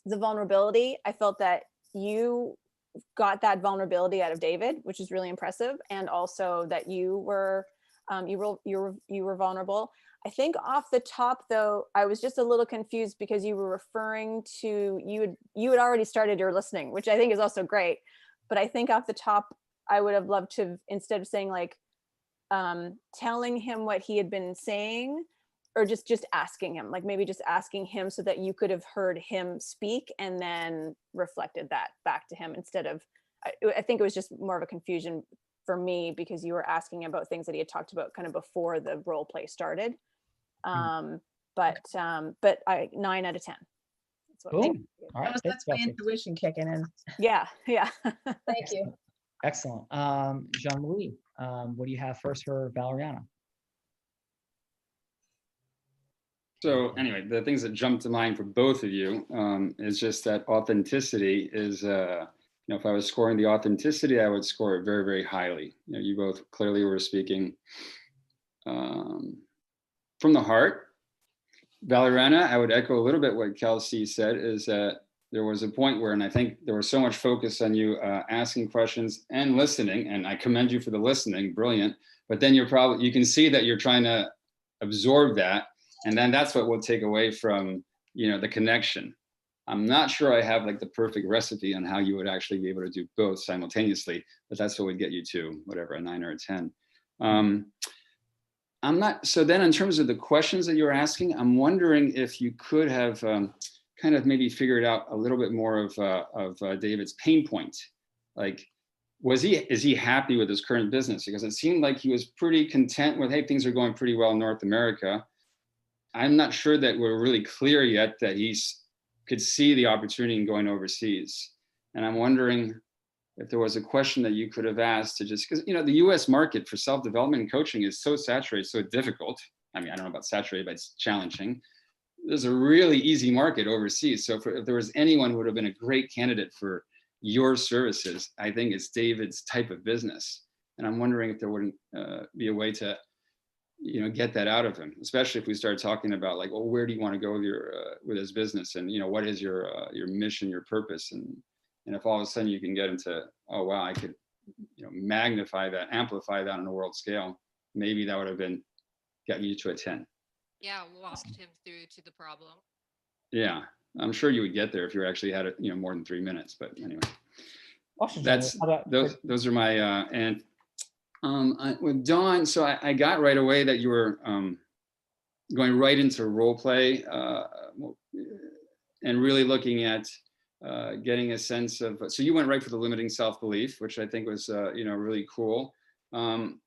vulnerability, I felt that you got that vulnerability out of David, which is really impressive, and also that you were vulnerable. I think off the top though, I was just a little confused because you were referring to you had already started your listening, which I think is also great. But I think off the top, I would have loved to, instead of saying like telling him what he had been saying, or just asking him, like maybe just asking him so that you could have heard him speak and then reflected that back to him, instead of, I think it was just more of a confusion for me because you were asking about things that he had talked about kind of before the role play started. But 9 out of 10. That's what Cool. All right. That's my intuition kicking in. Yeah. Thank you. Excellent. Jean-Louis, what do you have first for Valeriana? So anyway, the things that jump to mind for both of you is just that authenticity is, if I was scoring the authenticity, I would score it very, very highly. You both clearly were speaking from the heart. Valeriana, I would echo a little bit what Kelsey said, is that there was a point where, and I think there was so much focus on you asking questions and listening, and I commend you for the listening, brilliant. But then you can see that you're trying to absorb that, and then that's what will take away from, the connection. I'm not sure I have like the perfect recipe on how you would actually be able to do both simultaneously, but that's what would get you to whatever, a 9 or a 10. So then in terms of the questions that you're asking, I'm wondering if you could have kind of maybe figured out a little bit more of David's pain point. Like, is he happy with his current business? Because it seemed like he was pretty content with, hey, things are going pretty well in North America. I'm not sure that we're really clear yet that he could see the opportunity in going overseas. And I'm wondering if there was a question that you could have asked to just, because, the US market for self-development and coaching is so saturated, so difficult. I mean, I don't know about saturated, but it's challenging. There's a really easy market overseas. So if there was anyone who would have been a great candidate for your services, I think it's David's type of business. And I'm wondering if there wouldn't be a way to, get that out of him, especially if we start talking about like, well, where do you want to go with with his business? And, what is your mission, your purpose? And if all of a sudden you can get into, oh, wow, I could, magnify that, amplify that on a world scale, maybe that would have gotten you to a 10. Yeah, walked him through to the problem. Yeah, I'm sure you would get there if you actually had it, more than 3 minutes. But anyway, Awesome. those are my and with Dawn. So I got right away that you were going right into role play and really looking at getting a sense of. So you went right for the limiting self-belief, which I think was really cool. And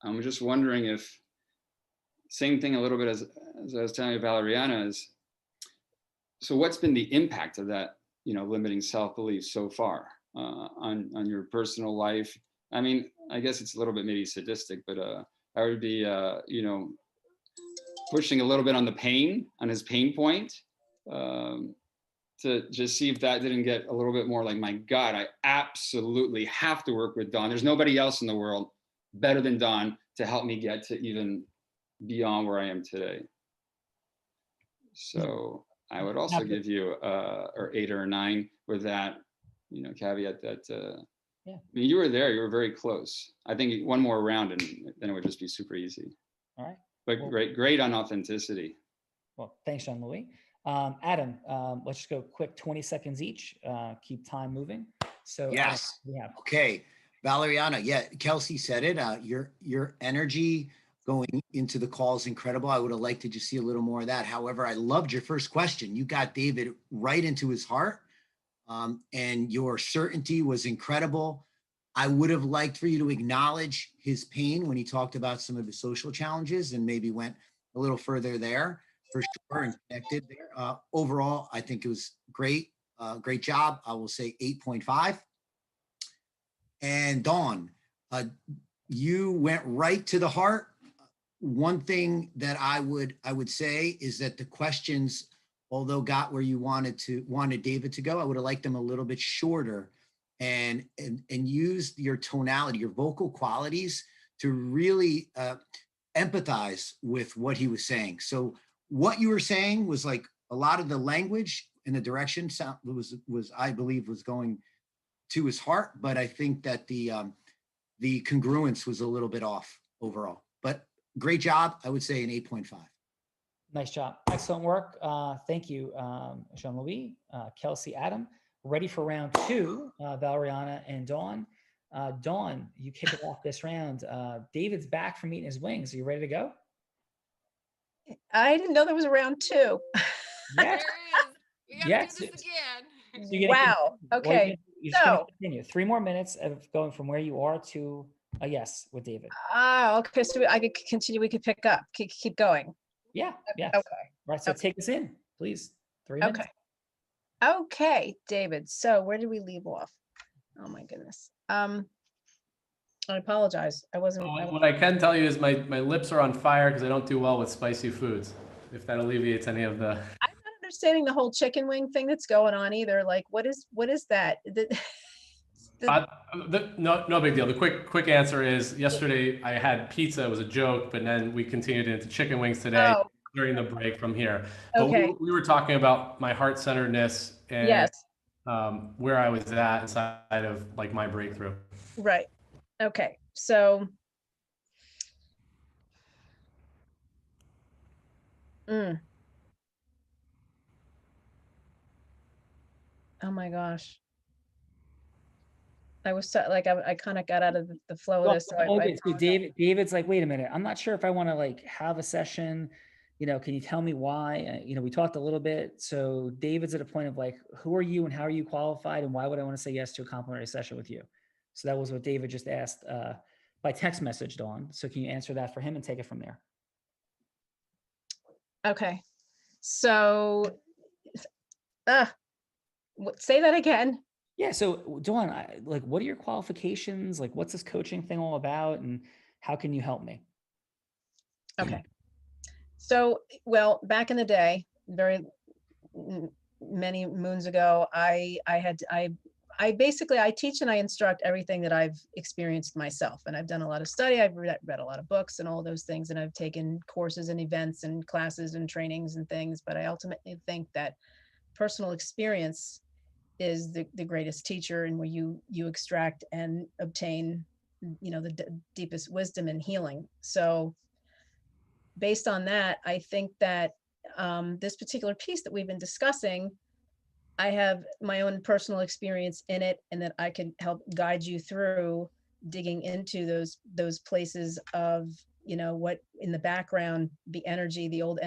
I'm just wondering if, same thing a little bit as I was telling you, Valeriana, is, so what's been the impact of that, limiting self-belief so far on your personal life? I mean, I guess it's a little bit maybe sadistic, but I would be, pushing a little bit on his pain point, to just see if that didn't get a little bit more like, my God, I absolutely have to work with Dawn. There's nobody else in the world better than Dawn to help me get to even beyond where I am today. So I would also give you or 8 or 9 with that, caveat that I mean, you were there, you were very close. I think one more round and then it would just be super easy. All right. But great on authenticity. Well, thanks, Jean-Louis. Adam, let's just go quick 20 seconds each. Keep time moving. So yes. Yeah. Okay. Valeriana, yeah, Kelsey said it. Your energy going into the call is incredible. I would have liked to just see a little more of that. However, I loved your first question. You got David right into his heart, and your certainty was incredible. I would have liked for you to acknowledge his pain when he talked about some of his social challenges and maybe went a little further there for sure and connected there. Overall, I think it was great. Great job. I will say 8.5. And Dawn, you went right to the heart. One thing that I would say is that the questions, although got where you wanted David to go, I would have liked them a little bit shorter and use your tonality, your vocal qualities to really empathize with what he was saying. So what you were saying was like a lot of the language and the direction sound was I believe was going to his heart, but I think that the congruence was a little bit off overall. But great job. I would say an 8.5. Nice job. Excellent work. Thank you, Jean-Louis, Kelsey, Adam. Ready for round two, Valeriana and Dawn. Dawn, you kick it off this round. David's back from eating his wings. Are you ready to go? I didn't know there was a round two. Yes. There is. We gotta Yes. do this again. So you're gonna Wow. continue. Okay. You're just gonna So, continue. 3 more minutes of going from where you are to a yes with David. okay. So I could continue. We could pick up. Keep going. Yeah. Yes. Okay. Right. So Okay. take us in, please. 3 minutes. Okay. Okay, David. So where did we leave off? Oh my goodness. I apologize. I wasn't. What I can tell you is my lips are on fire because I don't do well with spicy foods. If that alleviates any of the. I'm not understanding the whole chicken wing thing that's going on either. Like, what is that? No big deal. The quick answer is yesterday I had pizza. It was a joke, but then we continued into chicken wings today Oh. during the break from here. But Okay. we were talking about my heart-centeredness and Yes. where I was at inside of like my breakthrough. Right. Okay. So. Oh my gosh. I was so, like, I kind of got out of the flow of this. So So David's like, wait a minute. I'm not sure if I want to like have a session. Can you tell me why? We talked a little bit. So David's at a point of like, who are you and how are you qualified? And why would I want to say yes to a complimentary session with you? So that was what David just asked by text message, Dawn. So can you answer that for him and take it from there? Okay. So, say that again. Yeah. So Dawn, what are your qualifications? Like, what's this coaching thing all about? And how can you help me? Okay. So, well, back in the day, very many moons ago, I basically teach and I instruct everything that I've experienced myself. And I've done a lot of study. I've read a lot of books and all those things. And I've taken courses and events and classes and trainings and things. But I ultimately think that personal experience is the greatest teacher, and where you extract and obtain, the deepest wisdom and healing. So based on that, I think that this particular piece that we've been discussing, I have my own personal experience in it, and that I can help guide you through digging into those places of, what in the background, the energy, the old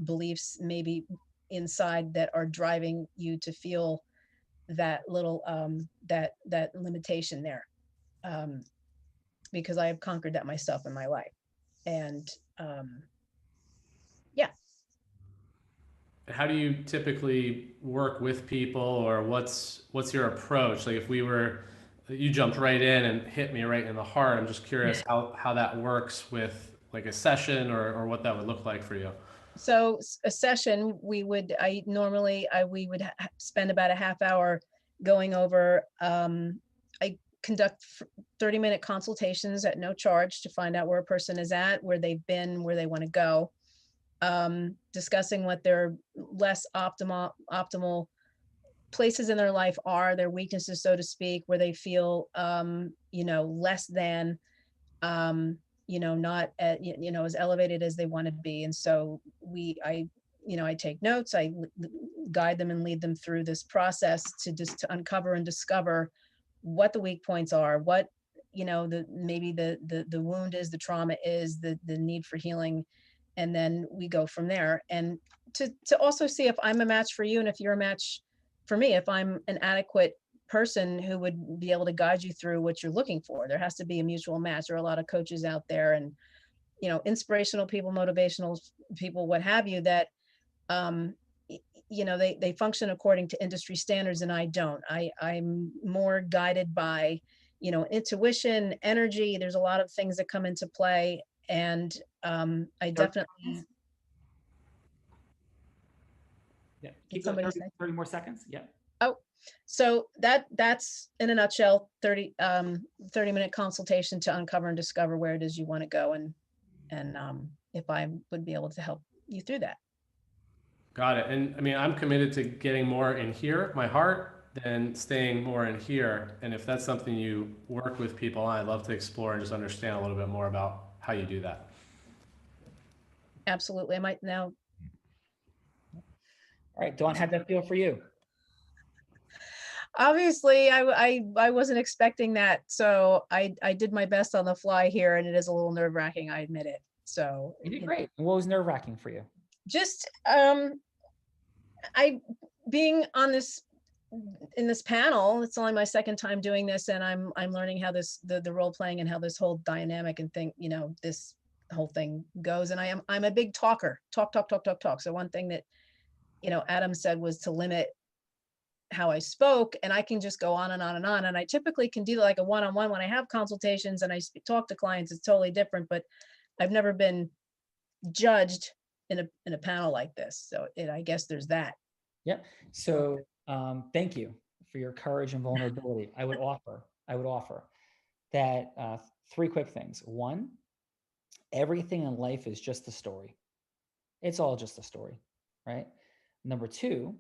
beliefs maybe inside that are driving you to feel that little that limitation there, because I have conquered that myself in my life. And yeah. How do you typically work with people, or what's your approach? Like if you jumped right in and hit me right in the heart, I'm just curious how that works with like a session or what that would look like for you. So a session, we would spend about a half hour going over, I conduct 30-minute consultations at no charge to find out where a person is at, where they've been, where they want to go, discussing what their less optimal places in their life are, their weaknesses, so to speak, where they feel, less than, not as elevated as they want to be. And so I take notes, I guide them and lead them through this process to uncover and discover what the weak points are, what, maybe the wound is, the trauma is, the need for healing. And then we go from there. And to also see if I'm a match for you and if you're a match for me, if I'm an adequate person who would be able to guide you through what you're looking for. There has to be a mutual match. There are a lot of coaches out there and, inspirational people, motivational people, what have you, that, they function according to industry standards, and I don't. I'm more guided by, intuition, energy. There's a lot of things that come into play. And I definitely. Yeah, keep going. 30 more seconds. Yeah. Oh, So that's in a nutshell, 30-minute consultation to uncover and discover where it is you want to go, and if I would be able to help you through that. Got it. And I mean, I'm committed to getting more in here, my heart, than staying more in here. And if that's something you work with people on, I'd love to explore and just understand a little bit more about how you do that. Absolutely. I might now. All right, Dawn, how'd that feel for you? Obviously, I wasn't expecting that, so I did my best on the fly here, and it is a little nerve-wracking, I admit it. So You did great. And what was nerve-wracking for you? just I being on this in this panel, it's only my second time doing this, and I'm learning how the role playing and how this whole dynamic and thing, this whole thing goes. And I'm a big talker, talk. So one thing that Adam said was to limit how I spoke, and I can just go on and on and on. And I typically can do like a one-on-one when I have consultations and I talk to clients. It's totally different, but I've never been judged in a panel like this. So I guess there's that. Yeah. So thank you for your courage and vulnerability. I would offer that 3 quick things. 1, everything in life is just a story. It's all just a story, right? Number 2,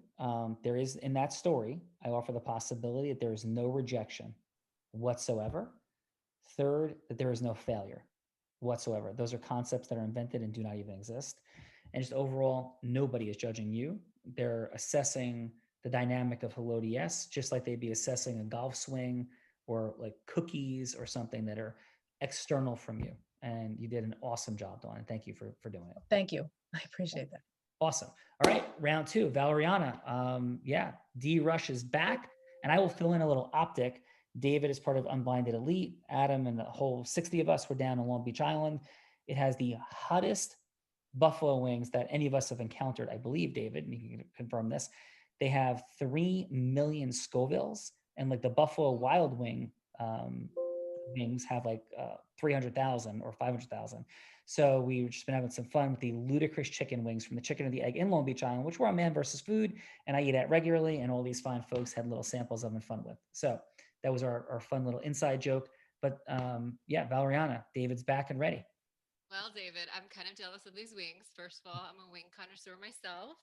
there is in that story, I offer the possibility that there is no rejection whatsoever. 3rd, that there is no failure whatsoever. Those are concepts that are invented and do not even exist. And just overall, nobody is judging you. They're assessing the dynamic of hello to yes, just like they'd be assessing a golf swing or like cookies or something that are external from you. And you did an awesome job, Dawn. And thank you for doing it. Thank you. I appreciate that. Awesome. All right, round 2, Valeriana. D Rush is back, and I will fill in a little optic. David is part of Unblinded Elite. Adam and the whole 60 of us were down on Long Beach Island. It has the hottest buffalo wings that any of us have encountered, I believe, David, and you can confirm this. They have 3 million Scovilles, and like the Buffalo Wild Wing wings have like 300,000 or 500,000. So we've just been having some fun with the ludicrous chicken wings from the Chicken or the Egg in Long Beach Island, which we're on Man versus Food, and I eat at regularly, and all these fine folks had little samples of and fun with. So that was our fun little inside joke. But Valeriana, David's back and ready. Well, David, I'm kind of jealous of these wings. First of all, I'm a wing connoisseur myself.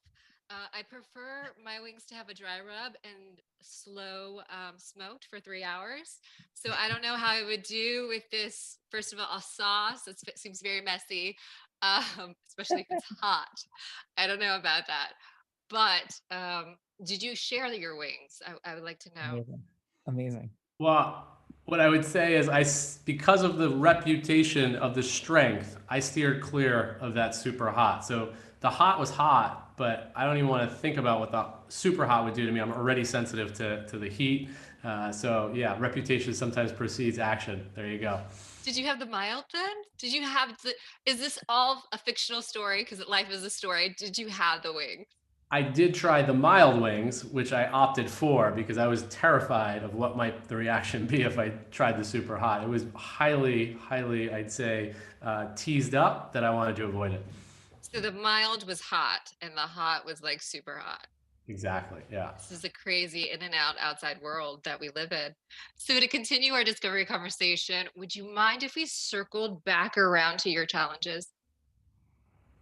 I prefer my wings to have a dry rub and slow smoked for 3 hours. So I don't know how I would do with this. First of all, a sauce. It seems very messy, especially if it's hot. I don't know about that. But did you share your wings? I would like to know. Amazing. Well, what I would say is because of the reputation of the strength, I steered clear of that super hot. So the hot was hot, but I don't even want to think about what the super hot would do to me. I'm already sensitive to the heat. Reputation sometimes precedes action. There you go. Did you have the mild then? Did you have is this all a fictional story? Because life is a story. Did you have the wings? I did try the mild wings, which I opted for because I was terrified of what might the reaction be if I tried the super hot. It was highly, I'd say, teased up that I wanted to avoid it. So the mild was hot and the hot was like super hot. Exactly, yeah. This is a crazy in and out outside world that we live in. So to continue our discovery conversation, would you mind if we circled back around to your challenges?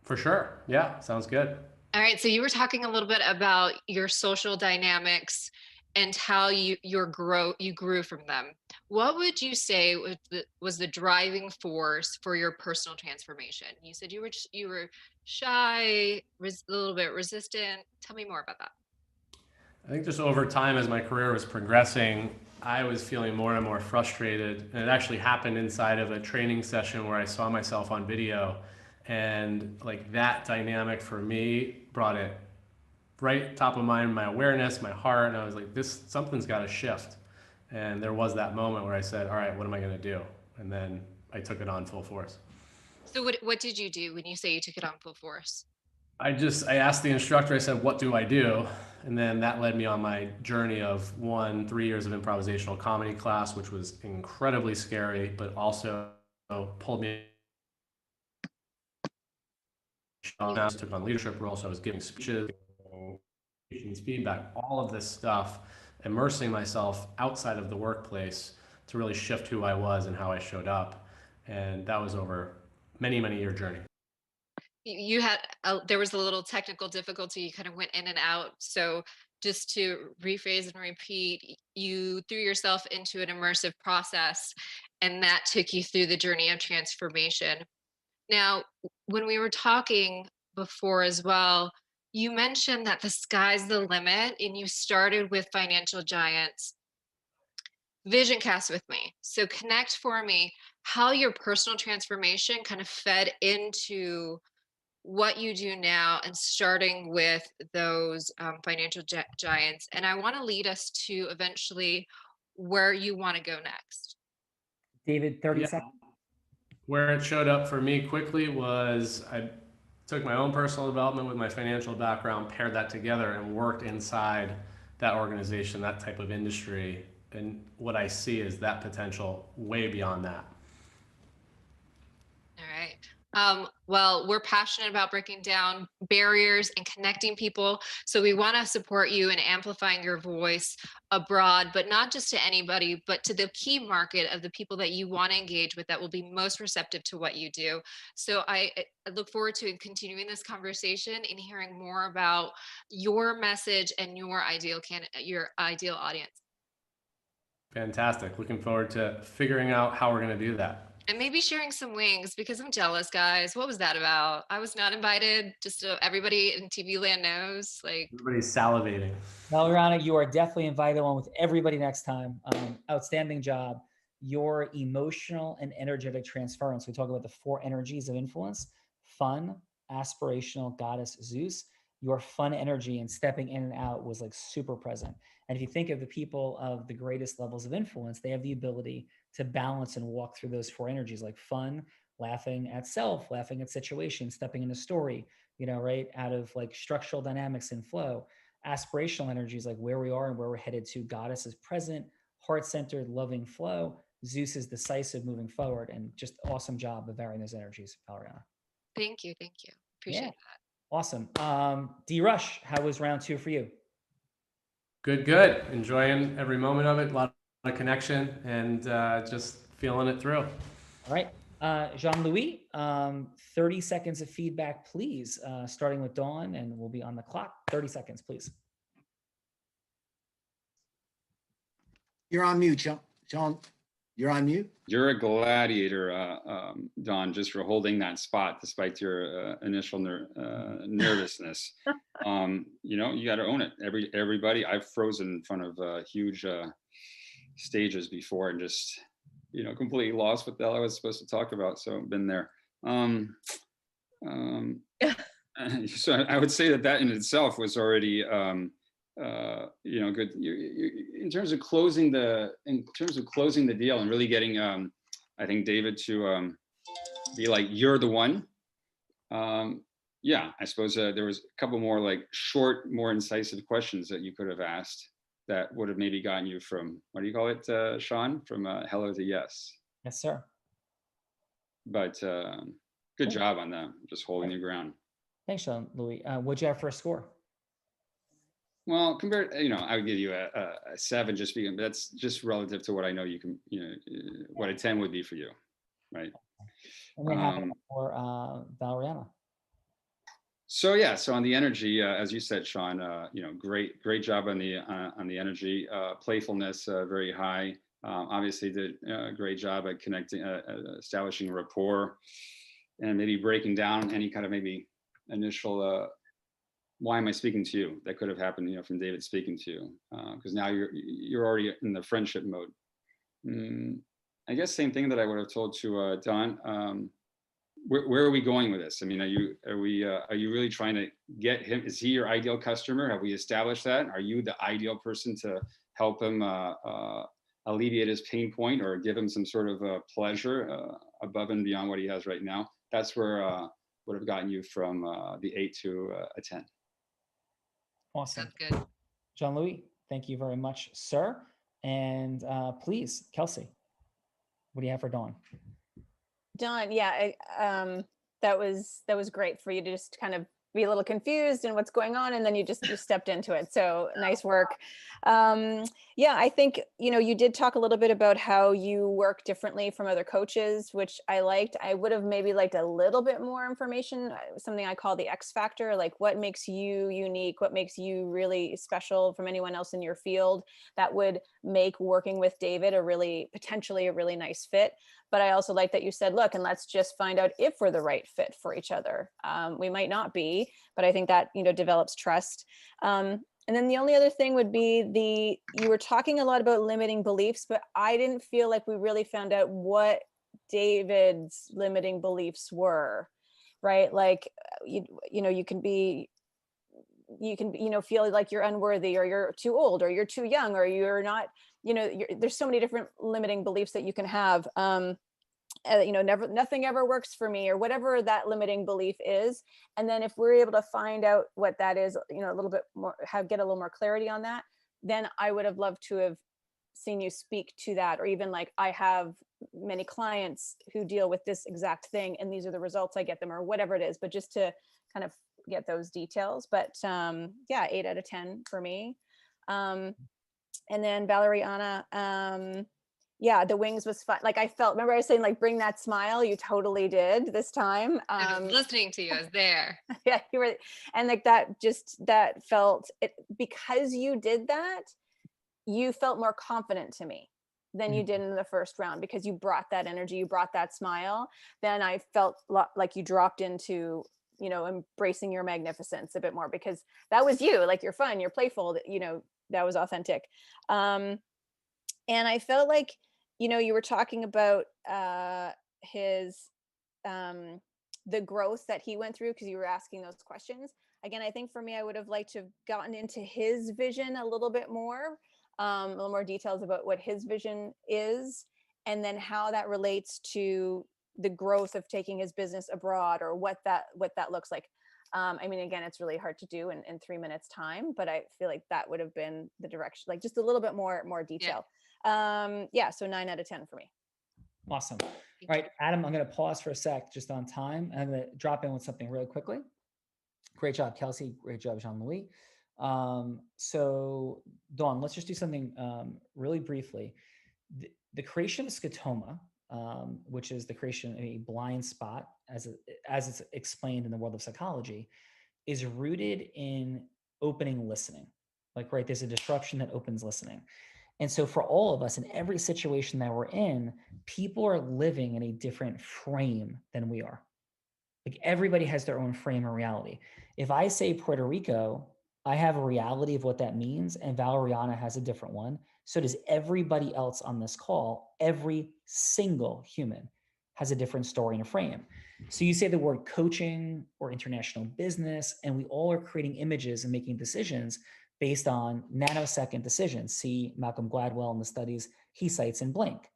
For sure. Yeah, sounds good. All right. So you were talking a little bit about your social dynamics and how you grew from them. What would you say was the driving force for your personal transformation? You said you were shy, a little bit resistant. Tell me more about that. I think just over time as my career was progressing, I was feeling more and more frustrated. And it actually happened inside of a training session where I saw myself on video. And like that dynamic for me brought it right top of mind, my awareness, my heart. And I was like, something's got to shift. And there was that moment where I said, all right, what am I going to do? And then I took it on full force. So what did you do when you say you took it on full force? I asked the instructor, I said, what do I do? And then that led me on my journey of 3 years of improvisational comedy class, which was incredibly scary, but also pulled me. I took on leadership roles. So I was giving speeches, feedback, all of this stuff immersing myself outside of the workplace to really shift who I was and how I showed up. And that was over many, many year journey. You had there was a little technical difficulty. You kind of went in and out. So just to rephrase and repeat, you threw yourself into an immersive process, and that took you through the journey of transformation. Now, when we were talking before as well, you mentioned that the sky's the limit, and you started with financial giants. Vision cast with me. So connect for me how your personal transformation kind of fed into what you do now, and starting with those financial giants. And I want to lead us to eventually where you want to go next. David, 30 Yeah. seconds. Where it showed up for me quickly was I took my own personal development with my financial background, paired that together, and worked inside that organization, that type of industry. And what I see is that potential way beyond that. All right. Well, we're passionate about breaking down barriers and connecting people. So we want to support you in amplifying your voice abroad, but not just to anybody, but to the key market of the people that you want to engage with that will be most receptive to what you do. So I look forward to continuing this conversation and hearing more about your message and your ideal audience. Fantastic. Looking forward to figuring out how we're going to do that. And maybe sharing some wings, because I'm jealous, guys. What was that about? I was not invited, just so everybody in TV land knows. Like, Everybody's salivating. Valeriana, you are definitely invited on with everybody next time. Outstanding job. Your emotional and energetic transference. We talk about the 4 energies of influence: fun, aspirational, goddess, Zeus. Your fun energy and stepping in and out was like super present. And if you think of the people of the greatest levels of influence, they have the ability to balance and walk through those 4 energies, like fun, laughing at self, laughing at situations, stepping in a story, right? Out of like structural dynamics and flow. Aspirational energies, like where we are and where we're headed to. Goddess is present, heart-centered, loving flow. Zeus is decisive, moving forward. And just awesome job of varying those energies, Valeriana. thank you. Appreciate that. Awesome. D Rush, how was round 2 for you? Good. Enjoying every moment of it. A lot of connection, and just feeling it through. All right. Jean-Louis, 30 seconds of feedback, please, starting with Dawn, and we'll be on the clock. 30 seconds, please. You're on mute, John. You're on mute. You're a gladiator, Don, just for holding that spot despite your initial nervousness. You got to own it. Everybody, I've frozen in front of huge stages before and just, completely lost what the hell I was supposed to talk about. So I've been there. So I would say that in itself was already, good. In terms of closing the deal and really getting, I think David to be like, you're the one. I suppose there was a couple more like short, more incisive questions that you could have asked that would have maybe gotten you from, what do you call it, Sean? From hello to yes. Yes, sir. But good job on that, just holding your ground. Thanks, Jean-Louis. What'd you have for a score? Well, compared, I would give you a 7 just because that's just relative to what I know you can, what a 10 would be for you, right? And then how about for Valeriana? So on the energy, as you said, Sean, great job on the energy, playfulness, very high. Obviously did a great job at connecting, establishing rapport, and maybe breaking down any kind of maybe initial why am I speaking to you? That could have happened, from David speaking to you, because now you're already in the friendship mode. I guess same thing that I would have told to Don. Where are we going with this? I mean, are you really trying to get him? Is he your ideal customer? Have we established that? Are you the ideal person to help him alleviate his pain point or give him some sort of pleasure above and beyond what he has right now? That's where would have gotten you from the 8 to a 10. Awesome. That's good. Jean-Louis, thank you very much, sir. And please, Kelsey, what do you have for Dawn? Dawn, yeah, that was great for you to just kind of be a little confused in what's going on, and then you stepped into it. So nice work. Yeah, I think, you did talk a little bit about how you work differently from other coaches, which I liked. I would have maybe liked a little bit more information, something I call the X factor, like what makes you unique, what makes you really special from anyone else in your field that would make working with David potentially a really nice fit. But I also like that you said, look, and let's just find out if we're the right fit for each other. We might not be, but I think that, develops trust. And then the only other thing would be you were talking a lot about limiting beliefs, but I didn't feel like we really found out what David's limiting beliefs were, right? Like, you can feel like you're unworthy, or you're too old, or you're too young, or you're not, there's so many different limiting beliefs that you can have. Nothing ever works for me, or whatever that limiting belief is. And then if we're able to find out what that is, a little bit more, get a little more clarity on that, then I would have loved to have seen you speak to that. Or even like, I have many clients who deal with this exact thing, and these are the results I get them, or whatever it is, but just to kind of get those details. But yeah, 8 out of 10 for me. And then Valeriana, yeah, the wings was fun. Like, I felt, remember I was saying, like, bring that smile? You totally did this time. I was listening to you. I was there. Yeah, you were. And like that felt it, because you did that, you felt more confident to me than you did in the first round, because you brought that energy, you brought that smile. Then I felt like you dropped into, embracing your magnificence a bit more, because that was you. Like, you're fun, you're playful, that was authentic. And I felt like, you were talking about his, the growth that he went through, because you were asking those questions. Again, I think for me, I would have liked to have gotten into his vision a little bit more, a little more details about what his vision is, and then how that relates to the growth of taking his business abroad, or what that looks like. I mean, again, it's really hard to do in 3 minutes time, but I feel like that would have been the direction, like just a little bit more detail. Yeah, so 9 out of 10 for me. Awesome. All right, Adam, I'm going to pause for a sec, just on time. I'm going to drop in with something really quickly. Great job, Kelsey. Great job, Jean-Louis. So Dawn, let's just do something really briefly. The creation of Scotoma, which is the creation of a blind spot, as it's explained in the world of psychology, is rooted in opening listening. Like, right, there's a disruption that opens listening. And so for all of us, in every situation that we're in, people are living in a different frame than we are. Like, everybody has their own frame of reality. If I say Puerto Rico, I have a reality of what that means, and Valeriana has a different one. So does everybody else on this call. Every single human has a different story and a frame. So you say the word coaching or international business, and we all are creating images and making decisions based on nanosecond decisions. See Malcolm Gladwell in the studies he cites in Blink.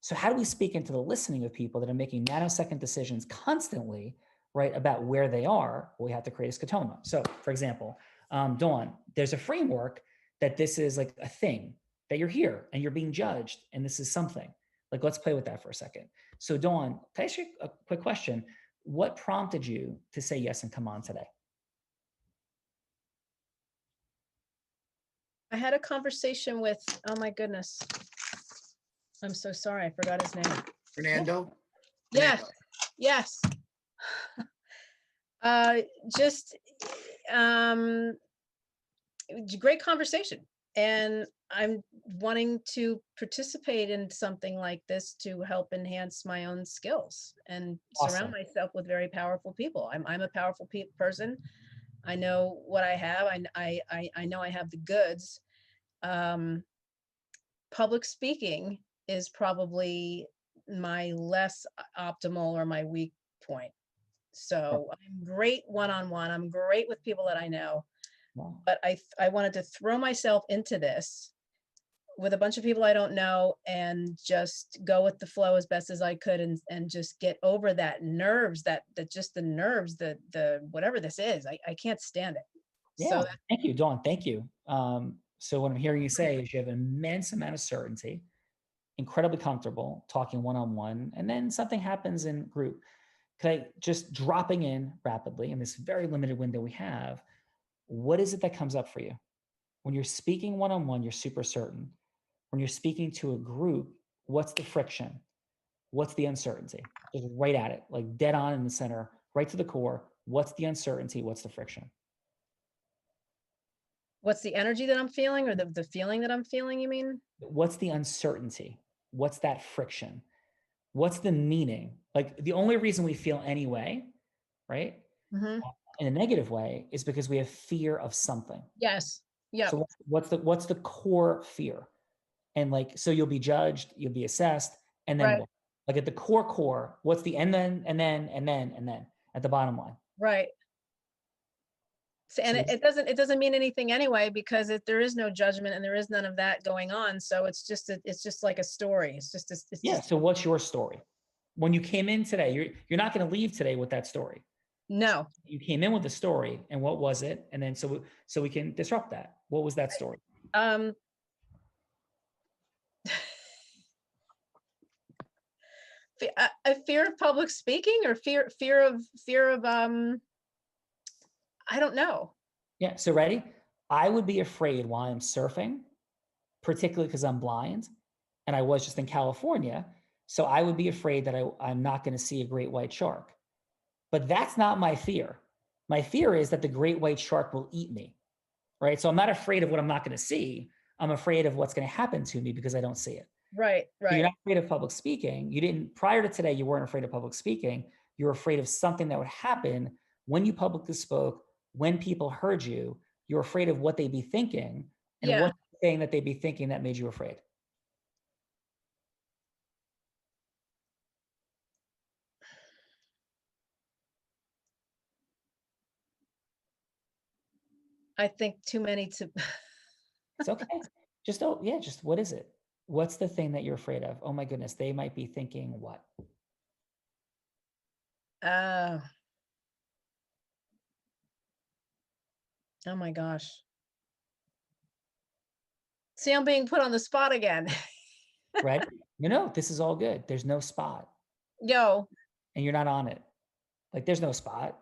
So how do we speak into the listening of people that are making nanosecond decisions constantly, right, about where they are? Well, we have to create a Scotoma. So for example, Dawn, there's a framework that this is like a thing, that you're here and you're being judged, and this is something. Like, let's play with that for a second. So Dawn, can I ask you a quick question? What prompted you to say yes and come on today? I had a conversation with, oh my goodness. I'm so sorry, I forgot his name. Fernando? Yes, yes. Just, it was a great conversation. And I'm wanting to participate in something like this to help enhance my own skills and surround myself with very powerful people. I'm a powerful person. I know what I have. I know I have the goods. Public speaking is probably my less optimal or my weak point. So I'm great one-on-one. I'm great with people that I know. Wow. But I wanted to throw myself into this with a bunch of people I don't know and just go with the flow as best as I could, and just get over that nerves, that just the nerves, the whatever this is, I can't stand it. Yeah, so thank you, Dawn. Thank you. So what I'm hearing you say is you have an immense amount of certainty, incredibly comfortable talking one-on-one, and then something happens in group. Okay, just dropping in rapidly in this very limited window we have, what is it that comes up for you? When you're speaking one-on-one, you're super certain. When you're speaking to a group, what's the friction? What's the uncertainty? Just right at it, like dead on in the center, right to the core. What's the uncertainty? What's the friction? What's the energy that I'm feeling, or the feeling that I'm feeling, you mean? What's the uncertainty? What's that friction? What's the meaning? Like the only reason we feel any way, right? Mm-hmm. In a negative way is because we have fear of something. Yes. Yeah. So what's the core fear? And like, so you'll be judged, you'll be assessed, and then Right. what? Like at the core, what's the and then at the bottom line? Right. So, and So it doesn't mean anything anyway, because there is no judgment and there is none of that going on. So it's just like a story. It's just so what's your story? When you came in today, you're not going to leave today with that story. no. You came in with a story, and what was it? And then so we can disrupt that. What was that story? A fear of public speaking, or fear of I don't know. Yeah. So ready? I would be afraid while I'm surfing, particularly because I'm blind, and I was just in California. So I would be afraid that I'm not going to see a great white shark. But that's not my fear. My fear is that the great white shark will eat me, right? So I'm not afraid of what I'm not going to see. I'm afraid of what's going to happen to me because I don't see it. Right. So Right. you're not afraid of public speaking. Prior to today, you weren't afraid of public speaking. You were afraid of something that would happen when you publicly spoke, when people heard you. You're afraid of what they'd be thinking, and Yeah. what thing that they'd be thinking that made you afraid. I think too many to. It's okay. Just what is it? What's the thing that you're afraid of? Oh my goodness, they might be thinking what? Oh my gosh. See, I'm being put on the spot again. Right? No, this is all good. There's no spot, Yo. and you're not on it. Like there's no spot.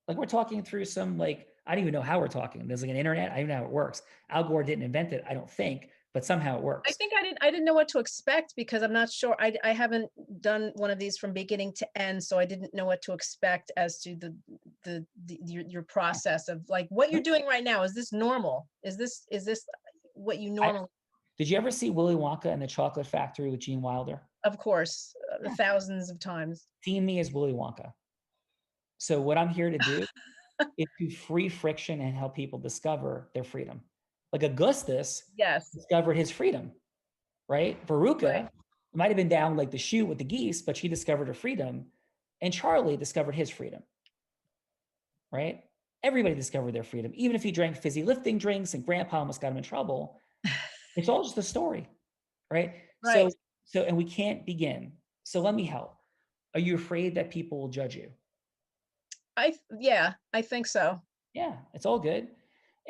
Like we're talking through some, like, I don't even know how we're talking. There's like an internet. I don't know how it works. Al Gore didn't invent it, I don't think, but somehow it works. I think I didn't know what to expect, because I'm not sure. I haven't done one of these from beginning to end, so I didn't know what to expect as to your process of like what you're doing right now. Is this normal? Is this what you normally? Did you ever see Willy Wonka and the Chocolate Factory with Gene Wilder? Of course, thousands of times. See me as Willy Wonka. So what I'm here to do is to free friction and help people discover their freedom. Like Augustus Yes. discovered his freedom, right? Veruca Right. might have been down like the chute with the geese, but she discovered her freedom. And Charlie discovered his freedom, right? Everybody discovered their freedom. Even if he drank fizzy lifting drinks and grandpa almost got him in trouble, it's all just a story, right? Right. So, and we can't begin. So let me help. Are you afraid that people will judge you? Yeah, I think so. Yeah, it's all good.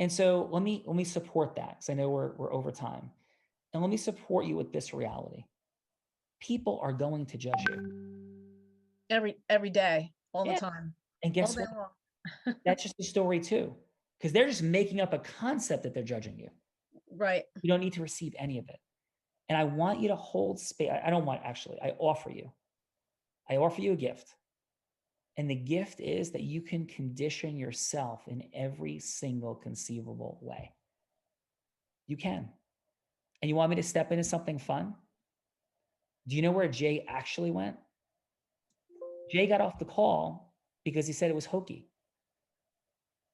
And so let me support that, because I know we're over time. And let me support you with this reality. People are going to judge you. Every day, all the Yeah. time. And guess All day what? long. That's just a story too. Because they're just making up a concept that they're judging you. Right. You don't need to receive any of it. And I want you to hold space. I don't want, actually, I offer you a gift. And the gift is that you can condition yourself in every single conceivable way. You can. And you want me to step into something fun? Do you know where Jay actually went? Jay got off the call because he said it was hokey.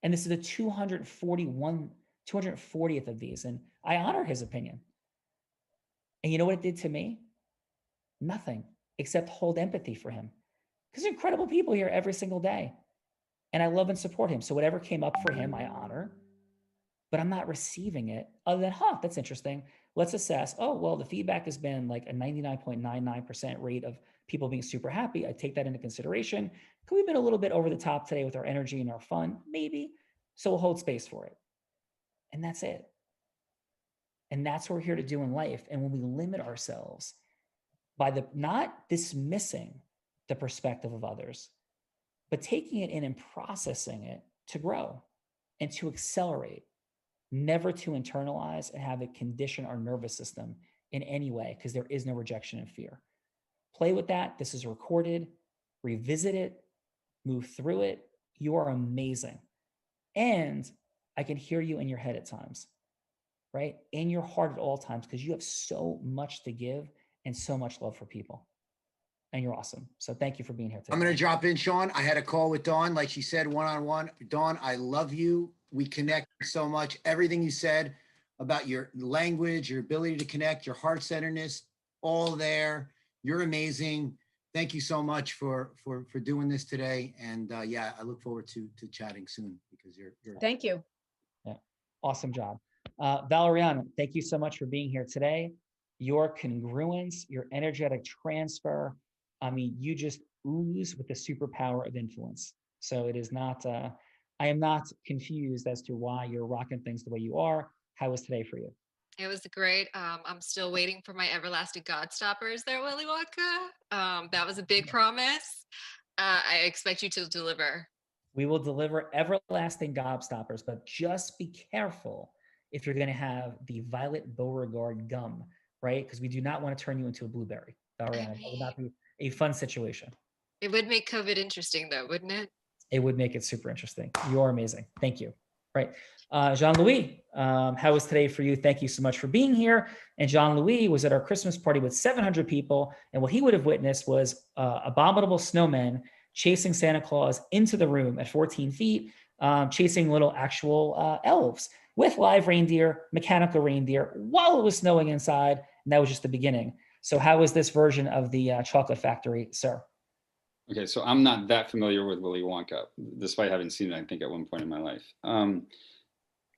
And this is the 240th of these. And I honor his opinion. And you know what it did to me? Nothing, except hold empathy for him. Because there's incredible people here every single day. And I love and support him. So whatever came up for him, I honor. But I'm not receiving it other than, that's interesting. Let's assess. Oh, well, the feedback has been like a 99.99% rate of people being super happy. I take that into consideration. Could we have been a little bit over the top today with our energy and our fun? Maybe. So we'll hold space for it. And that's it. And that's what we're here to do in life. And when we limit ourselves by not dismissing the perspective of others, but taking it in and processing it to grow and to accelerate, never to internalize and have it condition our nervous system in any way, because there is no rejection and fear. Play with that. This is recorded. Revisit it. Move through it. You are amazing. And I can hear you in your head at times, right? In your heart at all times, because you have so much to give and so much love for people. And you're awesome. So thank you for being here today. I'm going to drop in, Sean. I had a call with Dawn, like she said, one-on-one. Dawn, I love you. We connect so much. Everything you said about your language, your ability to connect, your heart-centeredness, all there. You're amazing. Thank you so much for doing this today. And yeah, I look forward to chatting soon, because you're Thank you. Yeah, awesome job. Valeriana, thank you so much for being here today. Your congruence, your energetic transfer, I mean, you just ooze with the superpower of influence. So it is not, I am not confused as to why you're rocking things the way you are. How was today for you? It was great. I'm still waiting for my everlasting God stoppers there, Willy Wonka. That was a big promise. I expect you to deliver. We will deliver everlasting gobstoppers, but just be careful if you're going to have the Violet Beauregard gum, right? Because we do not want to turn you into a blueberry, Valeriana. That would not be a fun situation. It would make COVID interesting, though, wouldn't it? It would make it super interesting. You're amazing. Thank you. Right. Jean-Louis, how was today for you? Thank you so much for being here. And Jean-Louis was at our Christmas party with 700 people. And what he would have witnessed was abominable snowmen chasing Santa Claus into the room at 14 feet, chasing little actual elves with live reindeer, mechanical reindeer, while it was snowing inside. And that was just the beginning. So how was this version of the Chocolate Factory, sir? Okay, so I'm not that familiar with Willy Wonka, despite having seen it, I think, at one point in my life.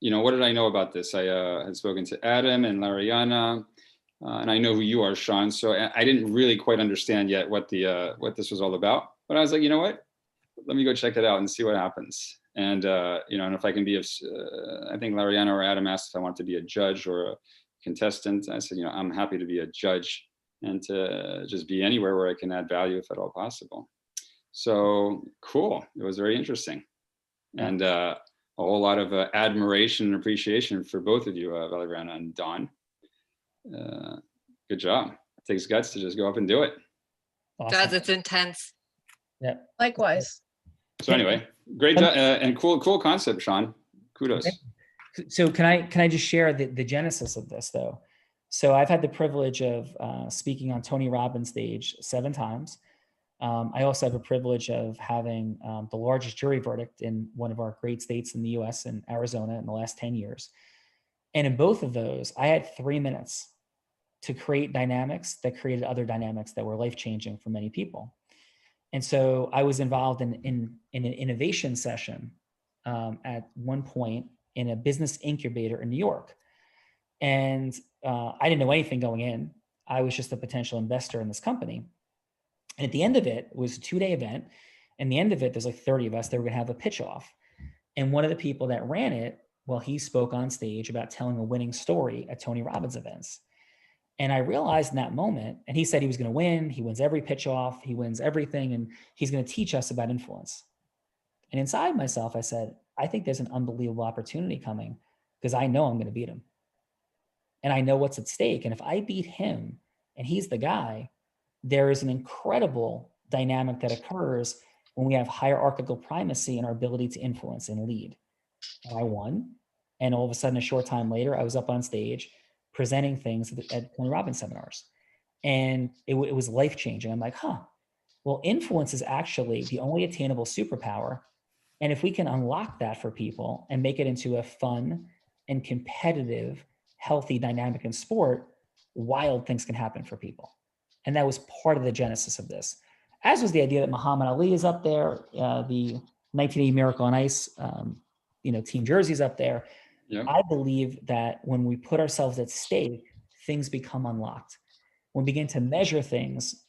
You know, what did I know about this? I had spoken to Adam and Valeriana, and I know who you are, Sean. So I didn't really quite understand yet what this was all about. But I was like, you know what? Let me go check it out and see what happens. And you know, and if I can be, I think Valeriana or Adam asked if I wanted to be a judge or a contestant. I said, you know, I'm happy to be a judge and to just be anywhere where I can add value, if at all possible. So cool. It was very interesting. And a whole lot of admiration and appreciation for both of you, Valeriana and Dawn. Good job. It takes guts to just go up and do it. Awesome. Does, it's intense. Yeah. Likewise. So anyway, great job and cool concept, Sean. Kudos. Okay. So can I just share the genesis of this though? So I've had the privilege of speaking on Tony Robbins' stage 7 times. I also have a privilege of having the largest jury verdict in one of our great states in the US, in Arizona, in the last 10 years. And in both of those, I had 3 minutes to create dynamics that created other dynamics that were life-changing for many people. And so I was involved in an innovation session at one point in a business incubator in New York. And I didn't know anything going in. I was just a potential investor in this company. And at the end of it, it was a 2-day event. And the end of it, there's like 30 of us that were going to have a pitch off. And one of the people that ran it, well, he spoke on stage about telling a winning story at Tony Robbins events. And I realized in that moment, and he said he was going to win. He wins every pitch off. He wins everything. And he's going to teach us about influence. And inside myself, I said, I think there's an unbelievable opportunity coming because I know I'm going to beat him. And I know what's at stake. And if I beat him and he's the guy, there is an incredible dynamic that occurs when we have hierarchical primacy in our ability to influence and lead. And I won. And all of a sudden, a short time later, I was up on stage presenting things at Tony Robbins seminars. And it was life-changing. I'm like, well, influence is actually the only attainable superpower. And if we can unlock that for people and make it into a fun and competitive, healthy dynamic in sport, wild things can happen for people. And that was part of the genesis of this, as was the idea that Muhammad Ali is up there, the 1980 Miracle on Ice, Team Jersey is up there. Yeah. I believe that when we put ourselves at stake, things become unlocked. When we begin to measure things,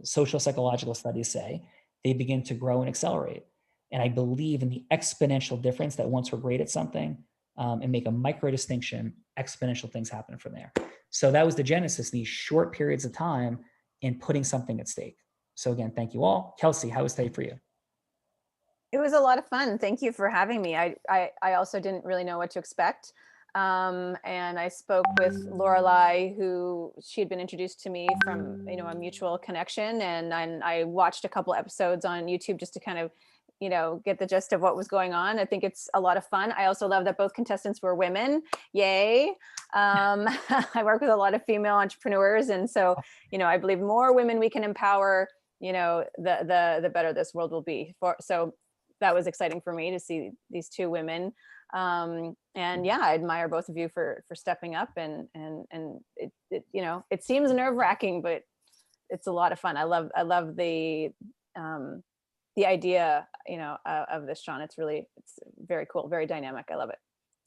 social psychological studies say, they begin to grow and accelerate. And I believe in the exponential difference that once we're great at something and make a micro distinction, exponential things happen from there. So that was the genesis, these short periods of time in putting something at stake. So again, thank you all. Kelsey, how was today for you? It was a lot of fun. Thank you for having me. I also didn't really know what to expect. And I spoke with Lorelai, who she had been introduced to me from, a mutual connection. And I watched a couple episodes on YouTube just to kind of, get the gist of what was going on. I think it's a lot of fun. I also love that both contestants were women. Yay. I work with a lot of female entrepreneurs. And so, I believe more women we can empower, the better this world will be. So that was exciting for me to see these two women. And yeah, I admire both of you for stepping up, and it it seems nerve-wracking, but it's a lot of fun. I love the idea, of this, Sean. It's very cool, very dynamic. I love it.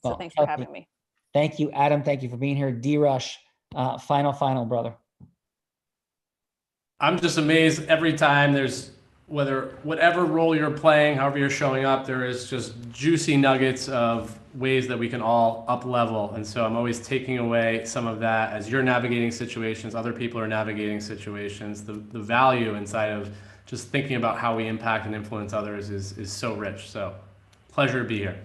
So Well, thanks for Kelsey, having me. Thank you, Adam. Thank you for being here. D-Rush, final, brother. I'm just amazed every time there's whatever role you're playing, however you're showing up, there is just juicy nuggets of ways that we can all up level. And so I'm always taking away some of that as you're navigating situations, other people are navigating situations. The value inside of just thinking about how we impact and influence others is so rich. So pleasure to be here.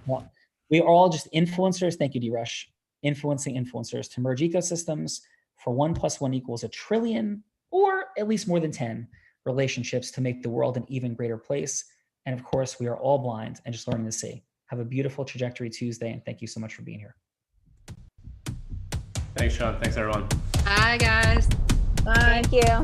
Well, we are all just influencers. Thank you, D-Rush. Influencing influencers to merge ecosystems for 1 + 1 = 1 trillion, or at least more than 10 relationships to make the world an even greater place. And of course, we are all blind and just learning to see. Have a beautiful Trajectory Tuesday, and thank you so much for being here. Thanks, Sean. Thanks, everyone. Bye, guys. Bye. Thank you.